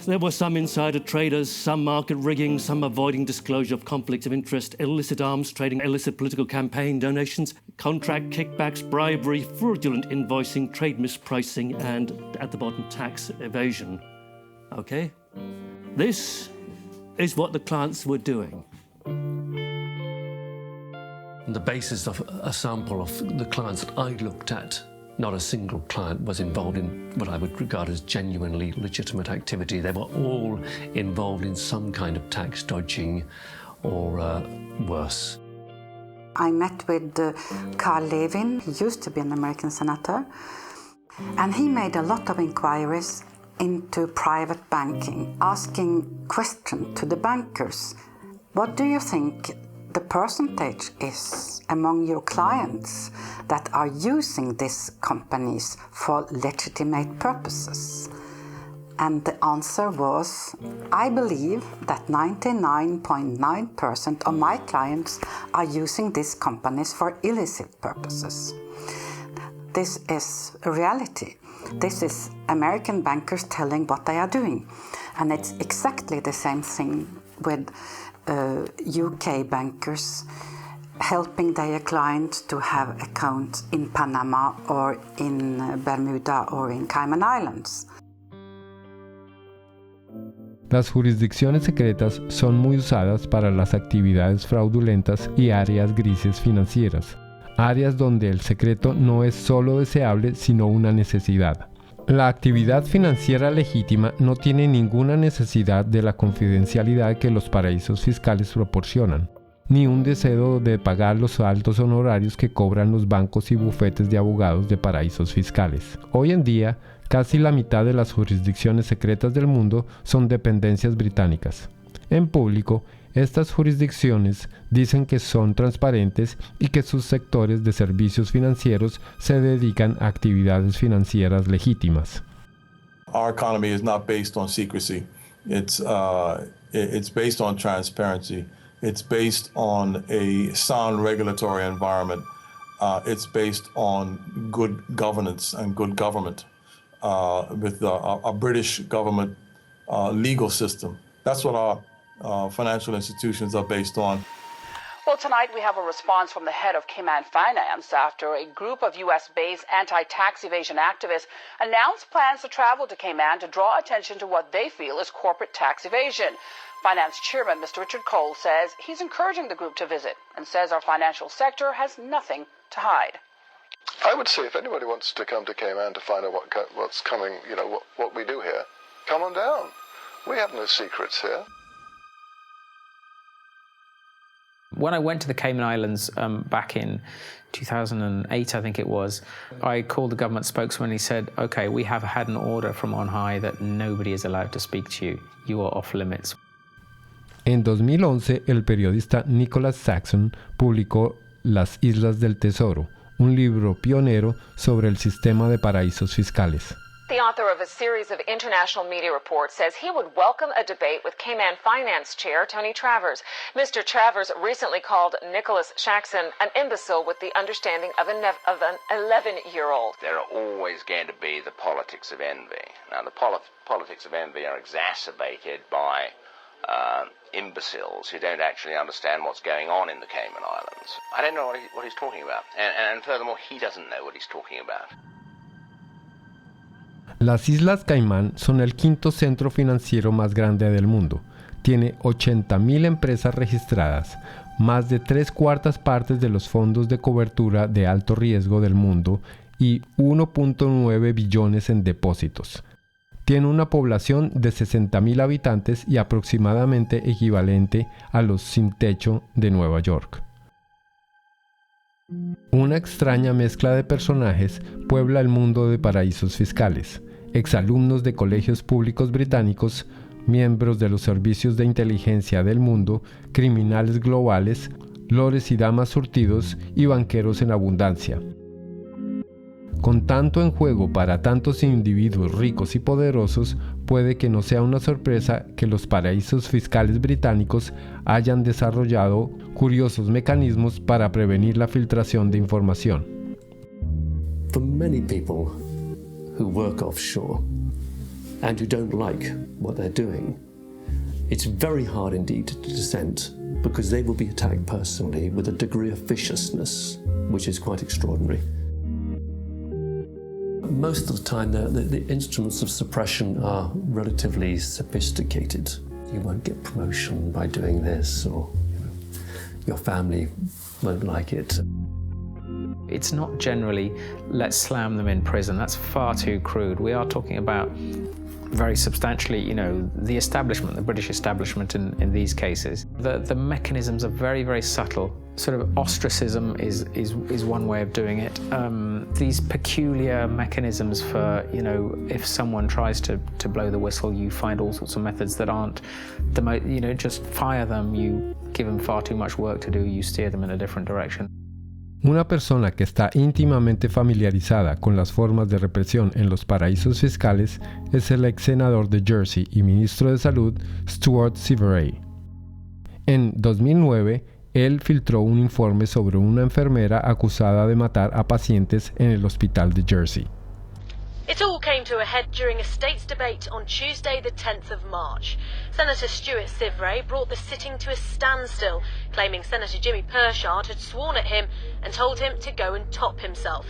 S12: There were some insider traders, some market rigging, some avoiding disclosure of conflicts of interest, illicit arms trading, illicit political campaign donations, contract kickbacks, bribery, fraudulent invoicing, trade mispricing, and at the bottom, tax evasion. Okay? This is what the clients were doing.
S14: On the basis of a sample of the clients that I looked at, not a single client was involved in what I would regard as genuinely legitimate activity. They were all involved in some kind of tax dodging or worse.
S17: I met with Carl Levin, he used to be an American senator, and he made a lot of inquiries into private banking, asking questions to the bankers. What do you think the percentage is among your clients that are using these companies for legitimate purposes? And the answer was, I believe that 99.9% of my clients are using these companies for illicit purposes. This is a reality. This is American bankers telling what they are doing. And it's exactly the same thing with UK bankers helping their clients to have accounts in Panama or in Bermuda or in Cayman Islands.
S2: Las jurisdicciones secretas son muy usadas para las actividades fraudulentas y áreas grises financieras, áreas donde el secreto no es solo deseable sino una necesidad. La actividad financiera legítima no tiene ninguna necesidad de la confidencialidad que los paraísos fiscales proporcionan, ni un deseo de pagar los altos honorarios que cobran los bancos y bufetes de abogados de paraísos fiscales. Hoy en día, casi la mitad de las jurisdicciones secretas del mundo son dependencias británicas. En público, estas jurisdicciones dicen que son transparentes y que sus sectores de servicios financieros se dedican a actividades financieras legítimas.
S21: Our economy is not based on secrecy. It's based on transparency. It's based on a sound regulatory environment. It's based on good governance and good government. With a British government legal system. That's what our financial institutions are based on.
S18: Well, tonight we have a response from the head of Cayman Finance after a group of U.S.-based anti-tax evasion activists announced plans to travel to Cayman to draw attention to what they feel is corporate tax evasion. Finance Chairman Mr. Richard Cole says he's encouraging the group to visit and says our financial sector has nothing to hide.
S22: I would say if anybody wants to come to Cayman to find out what's coming, what we do here, come on down. We have no secrets here.
S3: When I went to the Cayman Islands back in 2008, I think it was, I called the government spokesman and he said, okay, we have had an order from on high that nobody is allowed to speak to you. You are off limits.
S2: En 2011, el periodista Nicholas Saxon publicó Las Islas del Tesoro, un libro pionero sobre el sistema de paraísos fiscales.
S15: The author of a series of international media reports says he would welcome a debate with Cayman Finance Chair Tony Travers. Mr. Travers recently called Nicholas Saxon an imbecile with the understanding of an 11-year-old.
S23: There are always going to be the politics of envy. Now, the politics of envy are exacerbated by imbeciles who don't actually understand what's going on in the Cayman Islands. I don't know what he's talking about. And furthermore, he doesn't know what he's talking about.
S2: Las Islas Caimán son el quinto centro financiero más grande del mundo. Tiene 80.000 empresas registradas, más de 3/4 partes de los fondos de cobertura de alto riesgo del mundo y 1.9 billones en depósitos. Tiene una población de 60.000 habitantes y aproximadamente equivalente a los sin techo de Nueva York. Una extraña mezcla de personajes puebla el mundo de paraísos fiscales. Exalumnos de colegios públicos británicos, miembros de los servicios de inteligencia del mundo, criminales globales, lores y damas surtidos y banqueros en abundancia. Con tanto en juego para tantos individuos ricos y poderosos, puede que no sea una sorpresa que los paraísos fiscales británicos hayan desarrollado curiosos mecanismos para prevenir la filtración de información.
S14: For many people who work offshore and who don't like what they're doing, it's very hard indeed to dissent because they will be attacked personally with a degree of viciousness which is quite extraordinary. Most of the time, the instruments of suppression are relatively sophisticated. You won't get promotion by doing this, or your family won't like it.
S3: It's not generally, let's slam them in prison. That's far too crude. We are talking about very substantially, the establishment, the British establishment in these cases. The mechanisms are very, very subtle. Sort of ostracism is one way of doing it. These peculiar mechanisms for, if someone tries to blow the whistle, you find all sorts of methods that aren't just fire them, you give them far too much work to do, you steer them in a different direction.
S2: Una persona que está íntimamente familiarizada con las formas de represión en los paraísos fiscales es el ex senador de Jersey y ministro de Salud, Stuart Siveray. En 2009, él filtró un informe sobre una enfermera acusada de matar a pacientes en el hospital de Jersey.
S24: It all came to a head during a state's debate on Tuesday the 10th of March. Senator Stuart Siveray brought the sitting to a standstill, claiming Senator Jimmy Pershard had sworn at him and told him to go and top himself.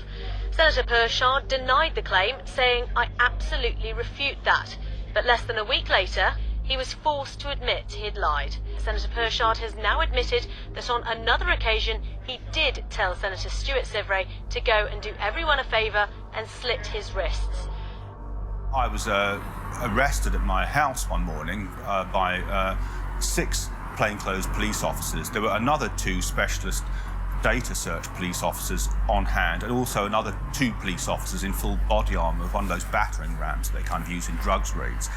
S24: Senator Pershard denied the claim, saying, "I absolutely refute that." But less than a week later, he was forced to admit he had lied. Senator Pershard has now admitted that on another occasion he did tell Senator Stuart Sivray to go and do everyone a favour and slit his wrists.
S1: I was arrested at my house one morning by 6 plainclothes police officers. There were another 2 specialist data search police officers on hand, and also another 2 police officers in full body armour of one of those battering rams they kind of use in drugs raids.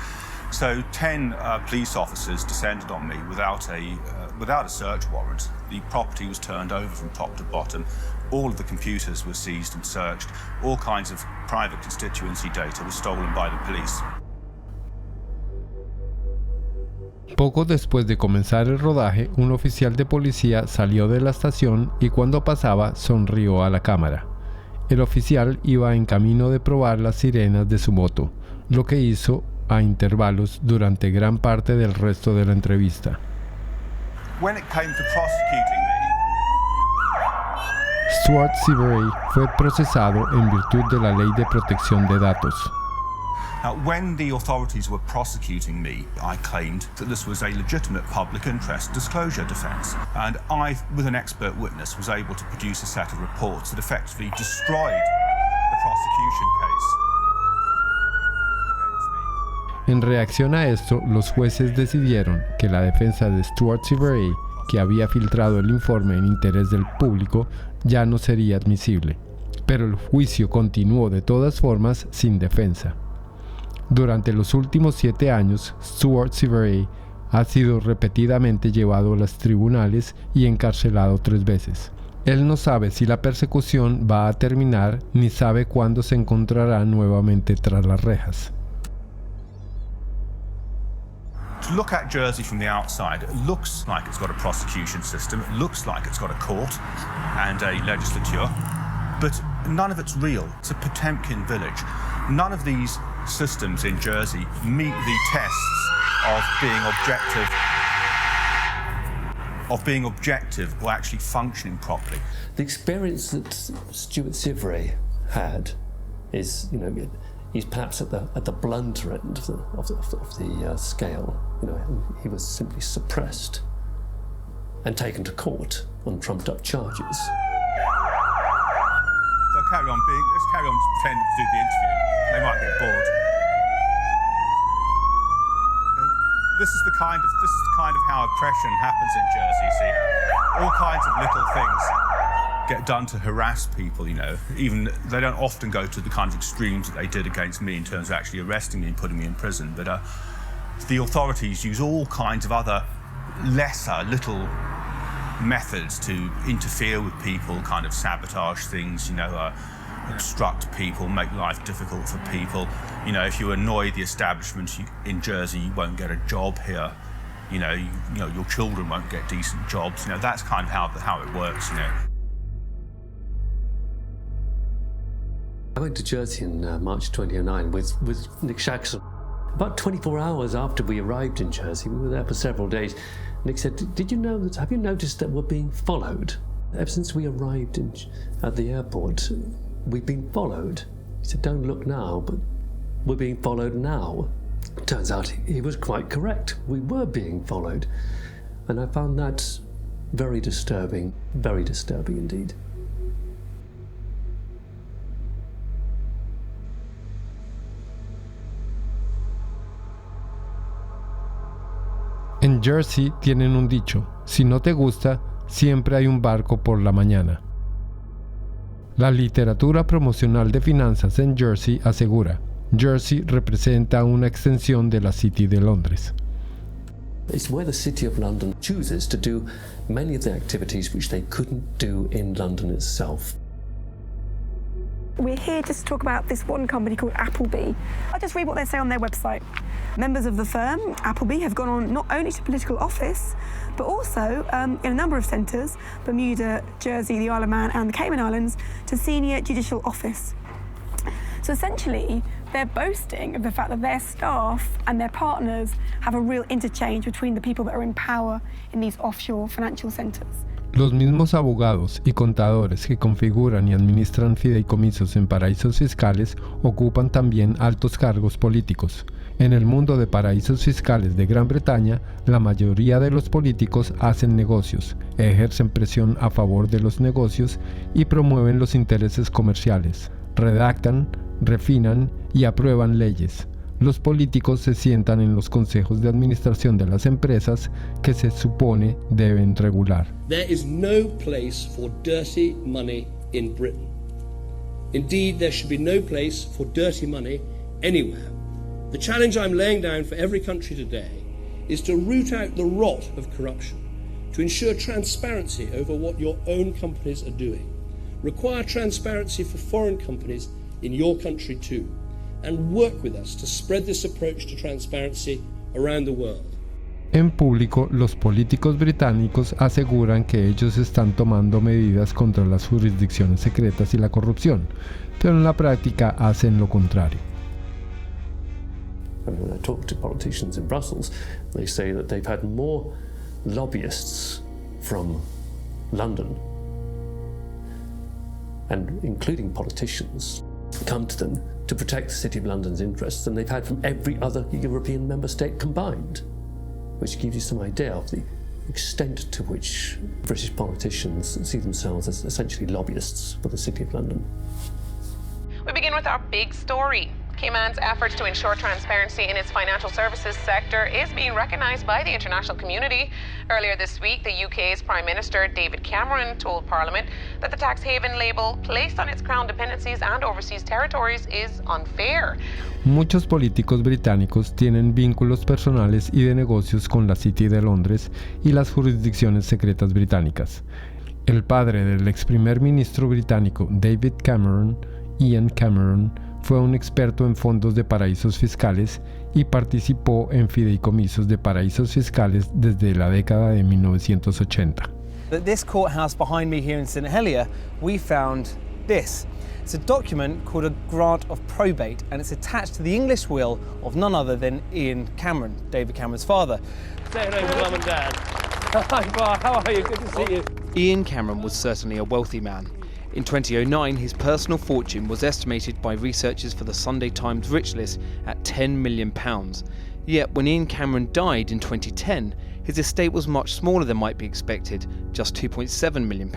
S1: So 10 police officers descended on me without a search warrant. The property was turned over from top to bottom. All of the computers were seized and searched. All kinds of private constituency data was stolen by the police.
S2: Poco después de comenzar el rodaje, un oficial de policía salió de la estación y cuando pasaba sonrió a la cámara. El oficial iba en camino de probar las sirenas de su moto, lo que hizo a intervalos durante gran parte del resto de la entrevista.
S1: When it came to prosecuting me,
S2: Stuart Sivray fue procesado en virtud de la Ley de Protección de Datos.
S1: Now, when the authorities were prosecuting me, I claimed that this was a legitimate public interest disclosure defence. And I, with an expert witness, was able to produce a set of reports that effectively destroyed the prosecution case.
S2: En reacción a esto, los jueces decidieron que la defensa de Stuart Sivray, que había filtrado el informe en interés del público, ya no sería admisible. Pero el juicio continuó de todas formas sin defensa. Durante los últimos 7 años, Stuart Sivray ha sido repetidamente llevado a los tribunales y encarcelado 3 veces. Él no sabe si la persecución va a terminar ni sabe cuándo se encontrará nuevamente tras las rejas.
S1: To look at Jersey from the outside, it looks like it's got a prosecution system, it looks like it's got a court and a legislature, but none of it's real. It's a Potemkin village. None of these systems in Jersey meet the tests of being objective or actually functioning properly.
S14: The experience that Stuart Sivray had is, he's perhaps at the blunter end of the scale. He was simply suppressed and taken to court on trumped-up charges.
S1: So let's carry on pretending to do the interview. They might get bored. This is the kind of how oppression happens in Jersey. You see, all kinds of little things get done to harass people. Even they don't often go to the kind of extremes that they did against me in terms of actually arresting me and putting me in prison. But the authorities use all kinds of other lesser little methods to interfere with people, kind of sabotage things. Obstruct people, make life difficult for people. If you annoy the establishment in Jersey, you won't get a job here. Your children won't get decent jobs. That's kind of how it works.
S14: I went to Jersey in March 2009 with Nick Shaxson. About 24 hours after we arrived in Jersey, we were there for several days. Nick said, have you noticed that we're being followed? Ever since we arrived at the airport, we've been followed. He said, don't look now, but we're being followed now. Turns out he was quite correct. We were being followed. And I found that very disturbing indeed.
S2: En Jersey tienen un dicho: si no te gusta, siempre hay un barco por la mañana. La literatura promocional de finanzas en Jersey asegura: Jersey representa una extensión de la City de Londres.
S14: It's where the City of London chooses to do many of the activities which they couldn't do in London itself.
S5: We're here just to talk about this one company called Appleby. I'll just read what they say on their website. Members of the firm, Appleby, have gone on not only to political office, but also in a number of centres, Bermuda, Jersey, the Isle of Man and the Cayman Islands, to senior judicial office. So essentially, they're boasting of the fact that their staff and their partners have a real interchange between the people that are in power in these offshore financial centres.
S2: Los mismos abogados y contadores que configuran y administran fideicomisos en paraísos fiscales ocupan también altos cargos políticos. En el mundo de paraísos fiscales de Gran Bretaña, la mayoría de los políticos hacen negocios, ejercen presión a favor de los negocios y promueven los intereses comerciales, redactan, refinan y aprueban leyes. Los políticos se sientan en los consejos de administración de las empresas que se supone deben regular.
S8: There is no place for dirty money in Britain. Indeed, there should be no place for dirty money anywhere. The challenge I'm laying down for every country today is to root out the rot of corruption, to ensure transparency over what your own companies are doing, require transparency for foreign companies in your country too, and work with us to spread this approach to transparency around the world.
S2: En público, los políticos británicos aseguran que ellos están tomando medidas contra las jurisdicciones secretas y la corrupción, pero en la práctica hacen lo contrario.
S12: When I talk to politicians in Brussels, they say that they've had more lobbyists from London, and including politicians, come to them to protect the City of London's interests than they've had from every other European member state combined, which gives you some idea of the extent to which British politicians see themselves as essentially lobbyists for the City of London.
S15: We begin with our big story. Cayman's efforts to ensure transparency in its financial services sector is being recognised by the international community. Earlier this week, the UK's Prime Minister David Cameron told Parliament that the tax haven label placed on its crown dependencies and overseas territories is unfair.
S2: Muchos políticos británicos tienen vínculos personales y de negocios con la City de Londres y las jurisdicciones secretas británicas. El padre del ex primer ministro británico David Cameron, Ian Cameron, fue un experto en fondos de paraísos fiscales y participó en fideicomisos de paraísos fiscales desde la década de 1980.
S10: At this courthouse behind me here in St Helier, we found this. It's a document called a grant of probate, and it's attached to the English will of none other than Ian Cameron, David Cameron's father.
S8: Say hello to Mum and Dad. Hi, Bar. How are you? Good to see you.
S10: Ian Cameron was certainly a wealthy man. In 2009, his personal fortune was estimated by researchers for the Sunday Times Rich List at £10 million. Yet when Ian Cameron died in 2010, his estate was much smaller than might be expected, just £2.7 million.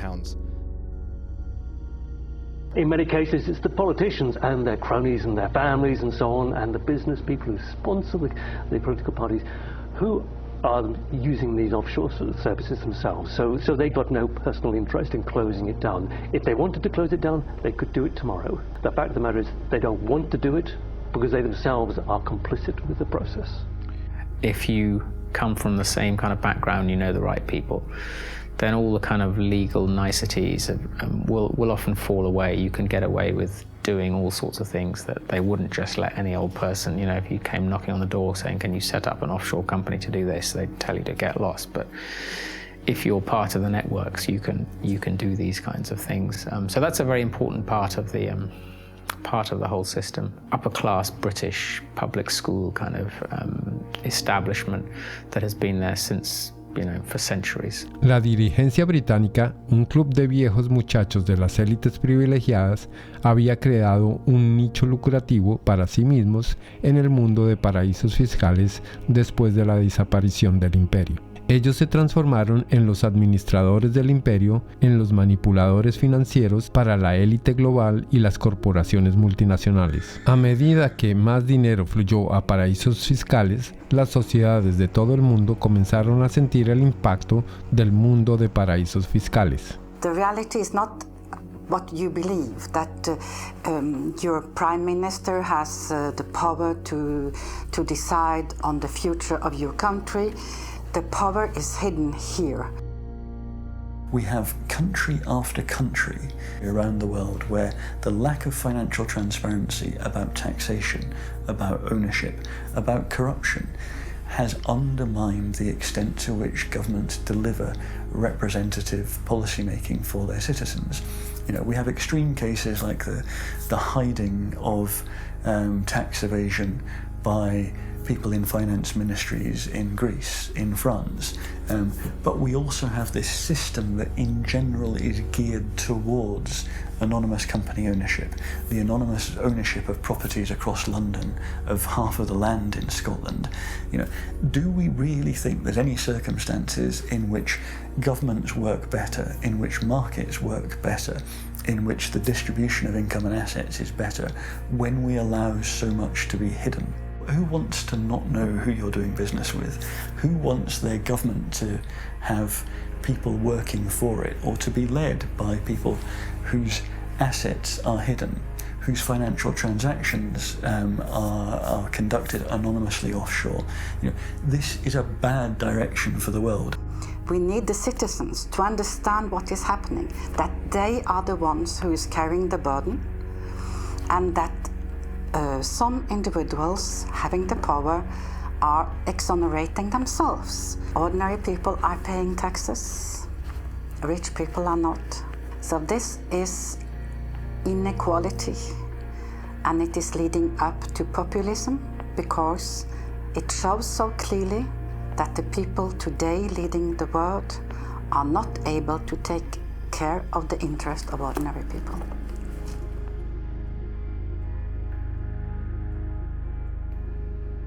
S12: In many cases, it's the politicians and their cronies and their families and so on, and the business people who sponsor the political parties, who are using these offshore services themselves. So they've got no personal interest in closing it down. If they wanted to close it down, they could do it tomorrow. The fact of the matter is they don't want to do it because they themselves are complicit with the process.
S3: If you come from the same kind of background, you know the right people, then all the kind of legal niceties will often fall away. You can get away with doing all sorts of things that they wouldn't just let any old person, you know, if you came knocking on the door saying, can you set up an offshore company to do this, they'd tell you to get lost. But if you're part of the networks, you can do these kinds of things. So that's a very important part of the whole system. Upper class British public school kind of establishment that has been there since, for centuries.
S2: La dirigencia británica, un club de viejos muchachos de las élites privilegiadas, había creado un nicho lucrativo para sí mismos en el mundo de paraísos fiscales después de la desaparición del imperio. Ellos se transformaron en los administradores del imperio, en los manipuladores financieros para la élite global y las corporaciones multinacionales. A medida que más dinero fluyó a paraísos fiscales, las sociedades de todo el mundo comenzaron a sentir el impacto del mundo de paraísos fiscales.
S17: The reality is not what you believe, that your prime minister has the power to decide on the future of your country. The power is hidden here.
S7: We have country after country around the world where the lack of financial transparency about taxation, about ownership, about corruption has undermined the extent to which governments deliver representative policy making for their citizens. We have extreme cases like the hiding of tax evasion by people in finance ministries in Greece, in France, but we also have this system that in general is geared towards anonymous company ownership, the anonymous ownership of properties across London, of half of the land in Scotland. You know, do we really think there's any circumstances in which governments work better, in which markets work better, in which the distribution of income and assets is better when we allow so much to be hidden? Who wants to not know who you're doing business with? Who wants their government to have people working for it, or to be led by people whose assets are hidden, whose financial transactions are conducted anonymously offshore? You know, this is a bad direction for the world.
S17: We need the citizens to understand what is happening, that they are the ones who is carrying the burden, and that some individuals having the power are exonerating themselves. Ordinary people are paying taxes, rich people are not. So this is inequality, and it is leading up to populism, because it shows so clearly that the people today leading the world are not able to take care of the interest of ordinary people.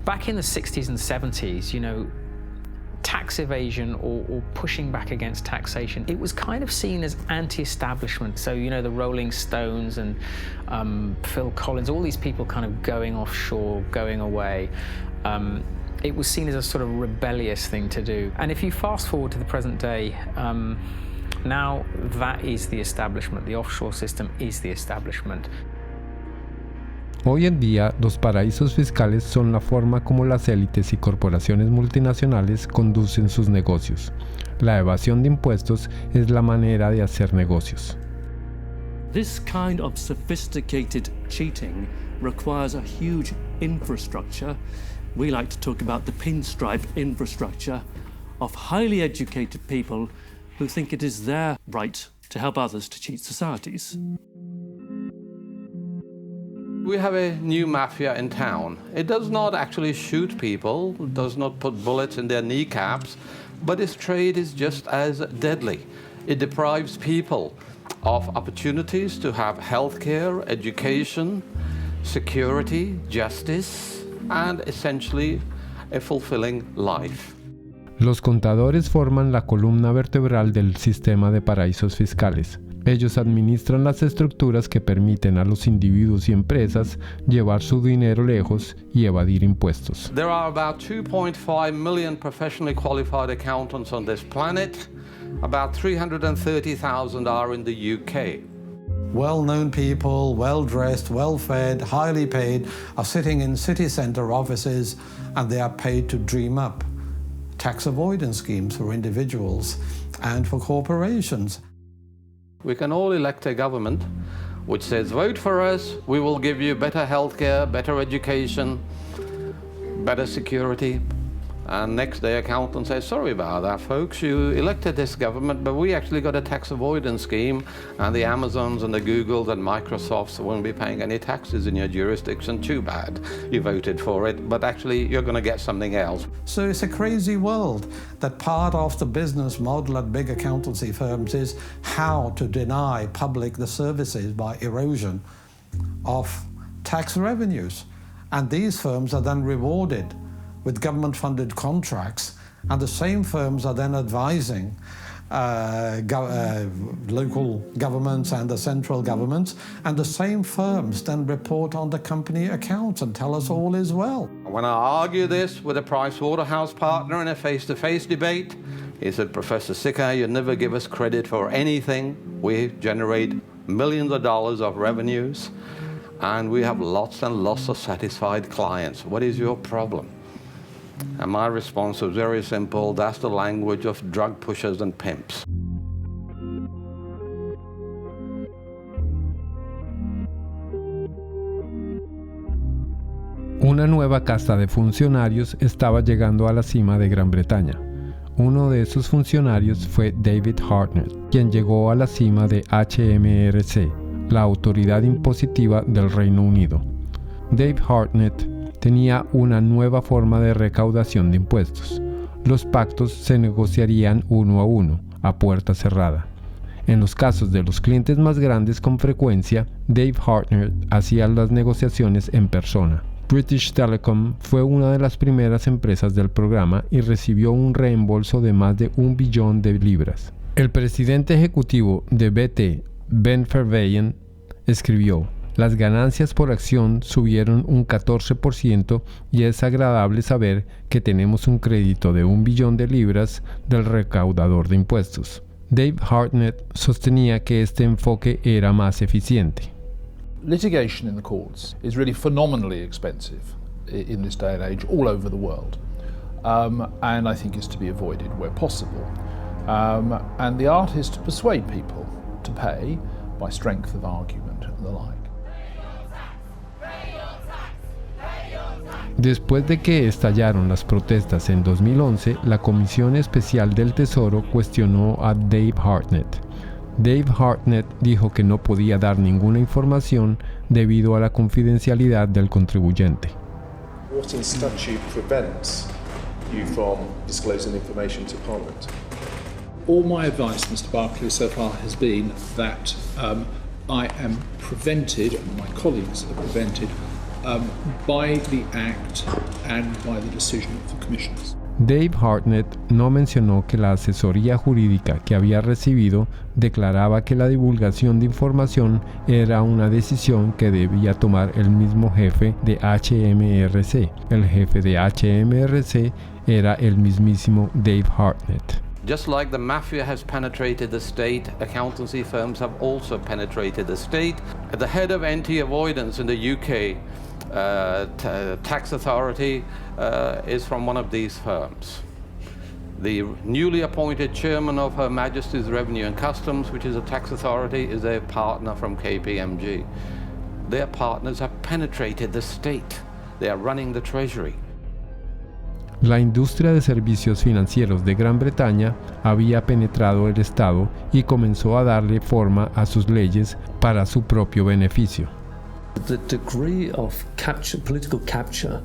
S3: Back in the 60s and 70s, you know, tax evasion or pushing back against taxation, it was kind of seen as anti-establishment. So, you know, the Rolling Stones and Phil Collins, all these people kind of going offshore, going away. It was seen as a sort of rebellious thing to do. And if you fast forward to the present day, now that is the establishment. The offshore system is the establishment.
S2: Hoy en día, los paraísos fiscales son la forma como las élites y corporaciones multinacionales conducen sus negocios. La evasión de impuestos es la manera de hacer negocios.
S12: This kind of sophisticated cheating requires a huge infrastructure. We like to talk about the pinstripe infrastructure of highly educated people who think it is their right to help others to cheat societies.
S11: We have a new mafia in town. It does not actually shoot people, does not put bullets in their kneecaps, but its trade is just as deadly. It deprives people of opportunities to have healthcare, education, security, justice, and essentially a fulfilling life.
S2: Los contadores forman la columna vertebral del sistema de paraísos fiscales. Ellos administran las estructuras que permiten a los individuos y empresas llevar su dinero lejos y evadir impuestos.
S11: There are about 2.5 million professionally qualified accountants on this planet. About 330,000 are in the UK.
S13: Well-known people, well-dressed, well-fed, highly paid, are sitting in city centre offices, and they are paid to dream up tax avoidance schemes for individuals and for corporations.
S11: We can all elect a government which says, vote for us, we will give you better healthcare, better education, better security. And next day accountants say, sorry about that folks, you elected this government, but we actually got a tax avoidance scheme, and the Amazons and the Googles and Microsofts won't be paying any taxes in your jurisdiction. Too bad you voted for it, but actually you're going to get something else.
S13: So it's a crazy world that part of the business model at big accountancy firms is how to deny public the services by erosion of tax revenues. And these firms are then rewarded with government-funded contracts, and the same firms are then advising local governments and the central governments, and the same firms then report on the company accounts and tell us all is well.
S11: When I argue this with a Pricewaterhouse partner in a face-to-face debate, he said, Professor Sicker, you never give us credit for anything. We generate millions of dollars of revenues, and we have lots and lots of satisfied clients. What is your problem? And my response was very simple, that's the language of drug pushers and pimps.
S2: Una nueva casta de funcionarios estaba llegando a la cima de Gran Bretaña. Uno de esos funcionarios fue David Hartnett, quien llegó a la cima de HMRC, la autoridad impositiva del Reino Unido. Dave Hartnett tenía una nueva forma de recaudación de impuestos. Los pactos se negociarían uno a uno, a puerta cerrada. En los casos de los clientes más grandes con frecuencia, Dave Hartnett hacía las negociaciones en persona. British Telecom fue una de las primeras empresas del programa y recibió un reembolso de más de $1 billón. El presidente ejecutivo de BT, Ben Verwaayen, escribió: "Las ganancias por acción subieron un 14% y es agradable saber que tenemos un crédito de $1 billón del recaudador de impuestos". Dave Hartnett sostenía que este enfoque era más eficiente.
S6: Litigation in the courts is really phenomenally expensive in this day and age all over the world, and I think is to be avoided where possible. And the art is to persuade people to pay by strength of argument and the like.
S2: Después de que estallaron las protestas en 2011, la Comisión Especial del Tesoro cuestionó a Dave Hartnett. Dave Hartnett dijo que no podía dar ninguna información debido a la confidencialidad del contribuyente.
S9: What in statute prevents you from disclosing information to Parliament?
S6: All my advice, Mr. Barclay, so far has been that I am prevented, and my colleagues are prevented, by the Act and by the decision of the Commissioners.
S2: Dave Hartnett no mencionó que la asesoría jurídica que había recibido declaraba que la divulgación de información era una decisión que debía tomar el mismo jefe de HMRC. El jefe de HMRC era el mismísimo Dave Hartnett.
S11: Just like the mafia has penetrated the state, accountancy firms have also penetrated the state. At the head of anti-avoidance in the UK, tax authority is from one of these firms. The newly appointed chairman of Her Majesty's Revenue and Customs, which is a tax authority, is a partner from KPMG. Their partners have penetrated the state. They are running the treasury.
S2: La industria de servicios financieros de Gran Bretaña había penetrado el Estado y comenzó a darle forma a sus leyes para su propio beneficio.
S14: The degree of political capture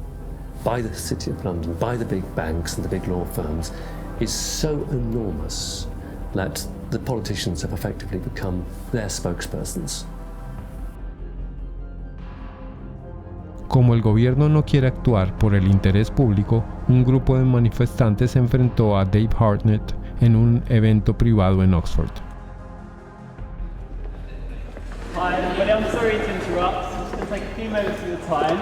S14: by the City of London, by the big banks and the big law firms, is so enormous that the politicians have effectively become their spokespersons.
S2: Como el gobierno no quiere actuar por el interés público, un grupo de manifestantes se enfrentó a Dave Hartnett en un evento privado en Oxford.
S16: Hi everybody, I'm sorry to interrupt. I'm just going to take a few moments of your time.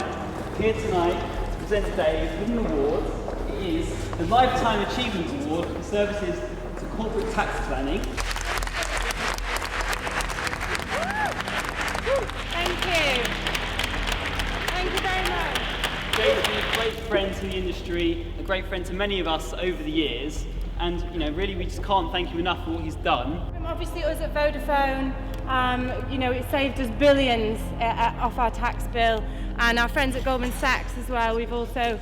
S16: Here tonight to present Dave with an award. It is the Lifetime Achievement Award for services to corporate tax planning.
S19: Thank you. Thank you very much.
S16: Dave's been a great friend to the industry, a great friend to many of us over the years, and really we just can't thank him enough for what he's done.
S19: Obviously us at Vodafone, it saved us billions off our tax bill, and our friends at Goldman Sachs as well. We've also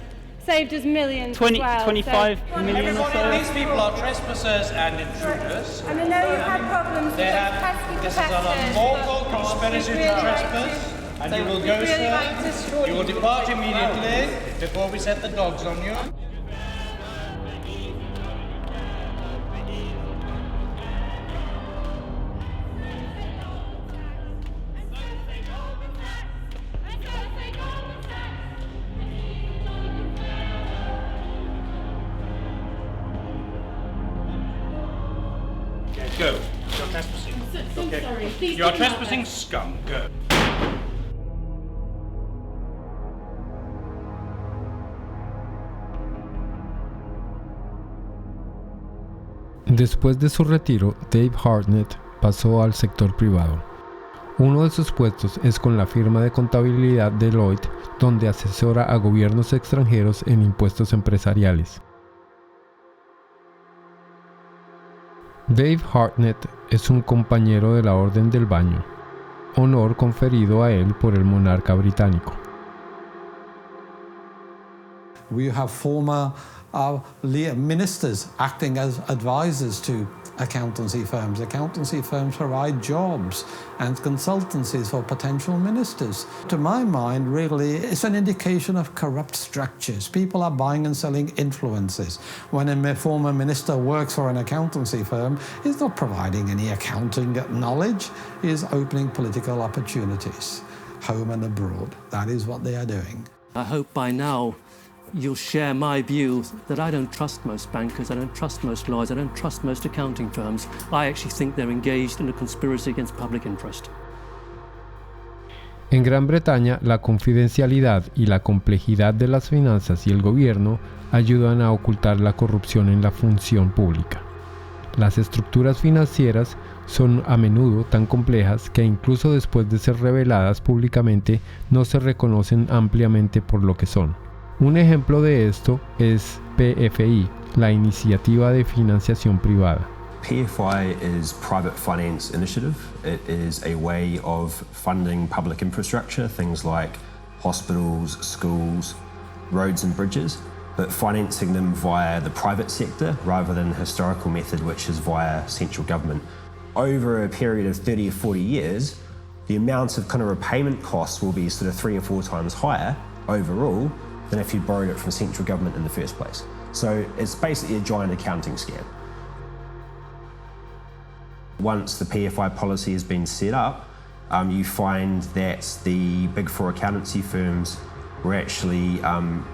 S19: saved us millions as well.
S16: 25 million or so.
S25: These people are trespassers and intruders.
S19: And I know you've had problems with
S25: this is an unlawful conspiracy to trespass. And you will go, sir. You will depart immediately before we set the dogs on you. Go. You're trespassing.
S19: So sorry. Please
S25: You are trespassing, scum. Go.
S2: Después de su retiro, Dave Hartnett pasó al sector privado. Uno de sus puestos es con la firma de contabilidad Deloitte, donde asesora a gobiernos extranjeros en impuestos empresariales. Dave Hartnett es un compañero de la Orden del Baño, honor conferido a él por el monarca británico.
S13: We have former ministers acting as advisors to accountancy firms. Accountancy firms provide jobs and consultancies for potential ministers. To my mind, really, it's an indication of corrupt structures. People are buying and selling influences. When a former minister works for an accountancy firm, he's not providing any accounting knowledge. He's opening political opportunities, home and abroad. That is what they are doing.
S14: I hope by now you'll share my view that I don't trust most bankers, I don't trust most lawyers, I don't trust most accounting firms. I actually think they're engaged in a conspiracy against public interest.
S2: En Gran Bretaña, la confidencialidad y la complejidad de las finanzas y el gobierno ayudan a ocultar la corrupción en la función pública. Las estructuras financieras son a menudo tan complejas que incluso después de ser reveladas públicamente no se reconocen ampliamente por lo que son. Un ejemplo de esto es PFI, la iniciativa de financiación privada.
S4: PFI is Private Finance Initiative. It is a way of funding public infrastructure, things like hospitals, schools, roads and bridges, but financing them via the private sector rather than the historical method, which is via central government. Over a period of 30 or 40 years, the amount of kind of repayment costs will be sort of 3 or 4 times higher overall than if you borrowed it from central government in the first place. So it's basically a giant accounting scam. Once the PFI policy has been set up, you find that the big 4 accountancy firms were actually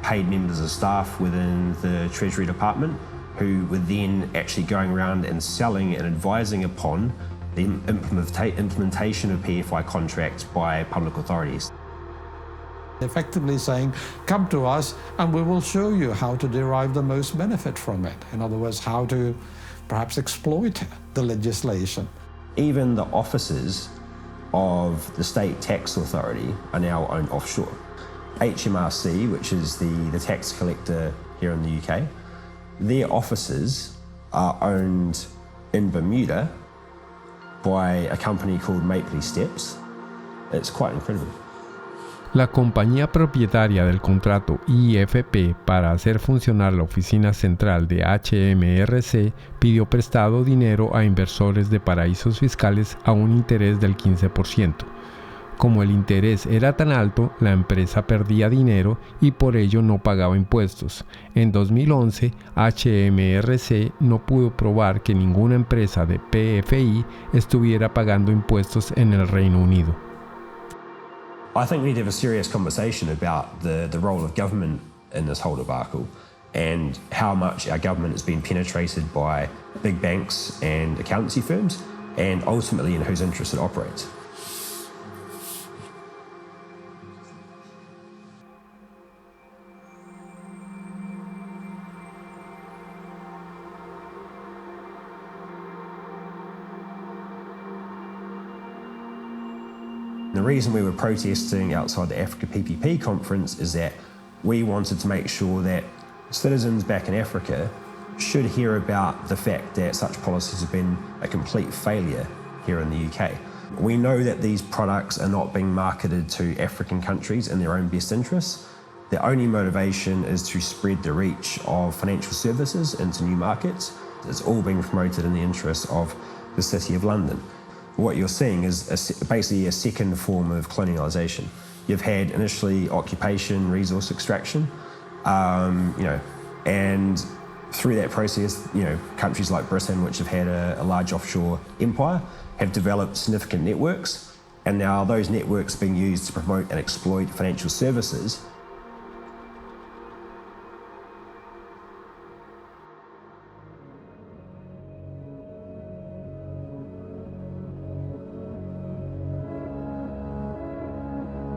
S4: paid members of staff within the Treasury Department who were then actually going around and selling and advising upon the implementation of PFI contracts by public authorities.
S13: Effectively saying, come to us and we will show you how to derive the most benefit from it. In other words, how to perhaps exploit the legislation.
S4: Even the offices of the state tax authority are now owned offshore. HMRC, which is the tax collector here in the UK, their offices are owned in Bermuda by a company called Mapley Steps. It's quite incredible.
S2: La compañía propietaria del contrato IFP para hacer funcionar la oficina central de HMRC pidió prestado dinero a inversores de paraísos fiscales a un interés del 15%. Como el interés era tan alto, la empresa perdía dinero y por ello no pagaba impuestos. En 2011, HMRC no pudo probar que ninguna empresa de PFI estuviera pagando impuestos en el Reino Unido.
S4: I think we need to have a serious conversation about the role of government in this whole debacle and how much our government has been penetrated by big banks and accountancy firms and ultimately in whose interest it operates. The reason we were protesting outside the Africa PPP conference is that we wanted to make sure that citizens back in Africa should hear about the fact that such policies have been a complete failure here in the UK. We know that these products are not being marketed to African countries in their own best interests. Their only motivation is to spread the reach of financial services into new markets. It's all being promoted in the interest of the City of London. What you're seeing is basically a second form of colonialisation. You've had initially occupation, resource extraction, and through that process, countries like Britain, which have had a large offshore empire, have developed significant networks, and now those networks are being used to promote and exploit financial services.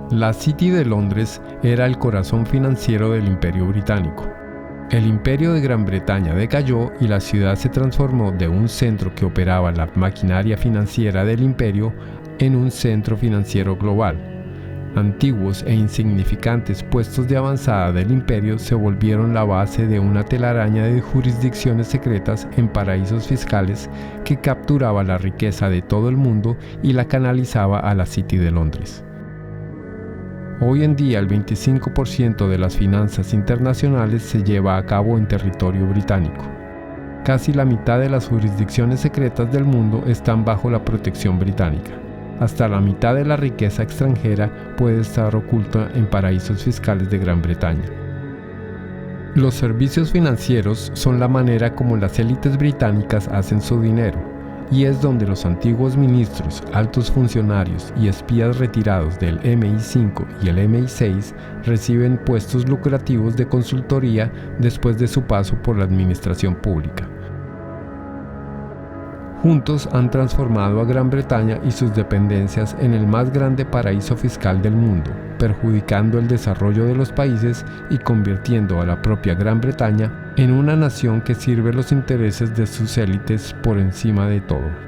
S2: La City de Londres era el corazón financiero del Imperio Británico. El Imperio de Gran Bretaña decayó y la ciudad se transformó de un centro que operaba la maquinaria financiera del imperio en un centro financiero global. Antiguos e insignificantes puestos de avanzada del imperio se volvieron la base de una telaraña de jurisdicciones secretas en paraísos fiscales que capturaba la riqueza de todo el mundo y la canalizaba a la City de Londres. Hoy en día el 25% de las finanzas internacionales se lleva a cabo en territorio británico. Casi la mitad de las jurisdicciones secretas del mundo están bajo la protección británica. Hasta la mitad de la riqueza extranjera puede estar oculta en paraísos fiscales de Gran Bretaña. Los servicios financieros son la manera como las élites británicas hacen su dinero, y es donde los antiguos ministros, altos funcionarios y espías retirados del MI5 y el MI6 reciben puestos lucrativos de consultoría después de su paso por la administración pública. Juntos han transformado a Gran Bretaña y sus dependencias en el más grande paraíso fiscal del mundo, perjudicando el desarrollo de los países y convirtiendo a la propia Gran Bretaña en una nación que sirve los intereses de sus élites por encima de todo.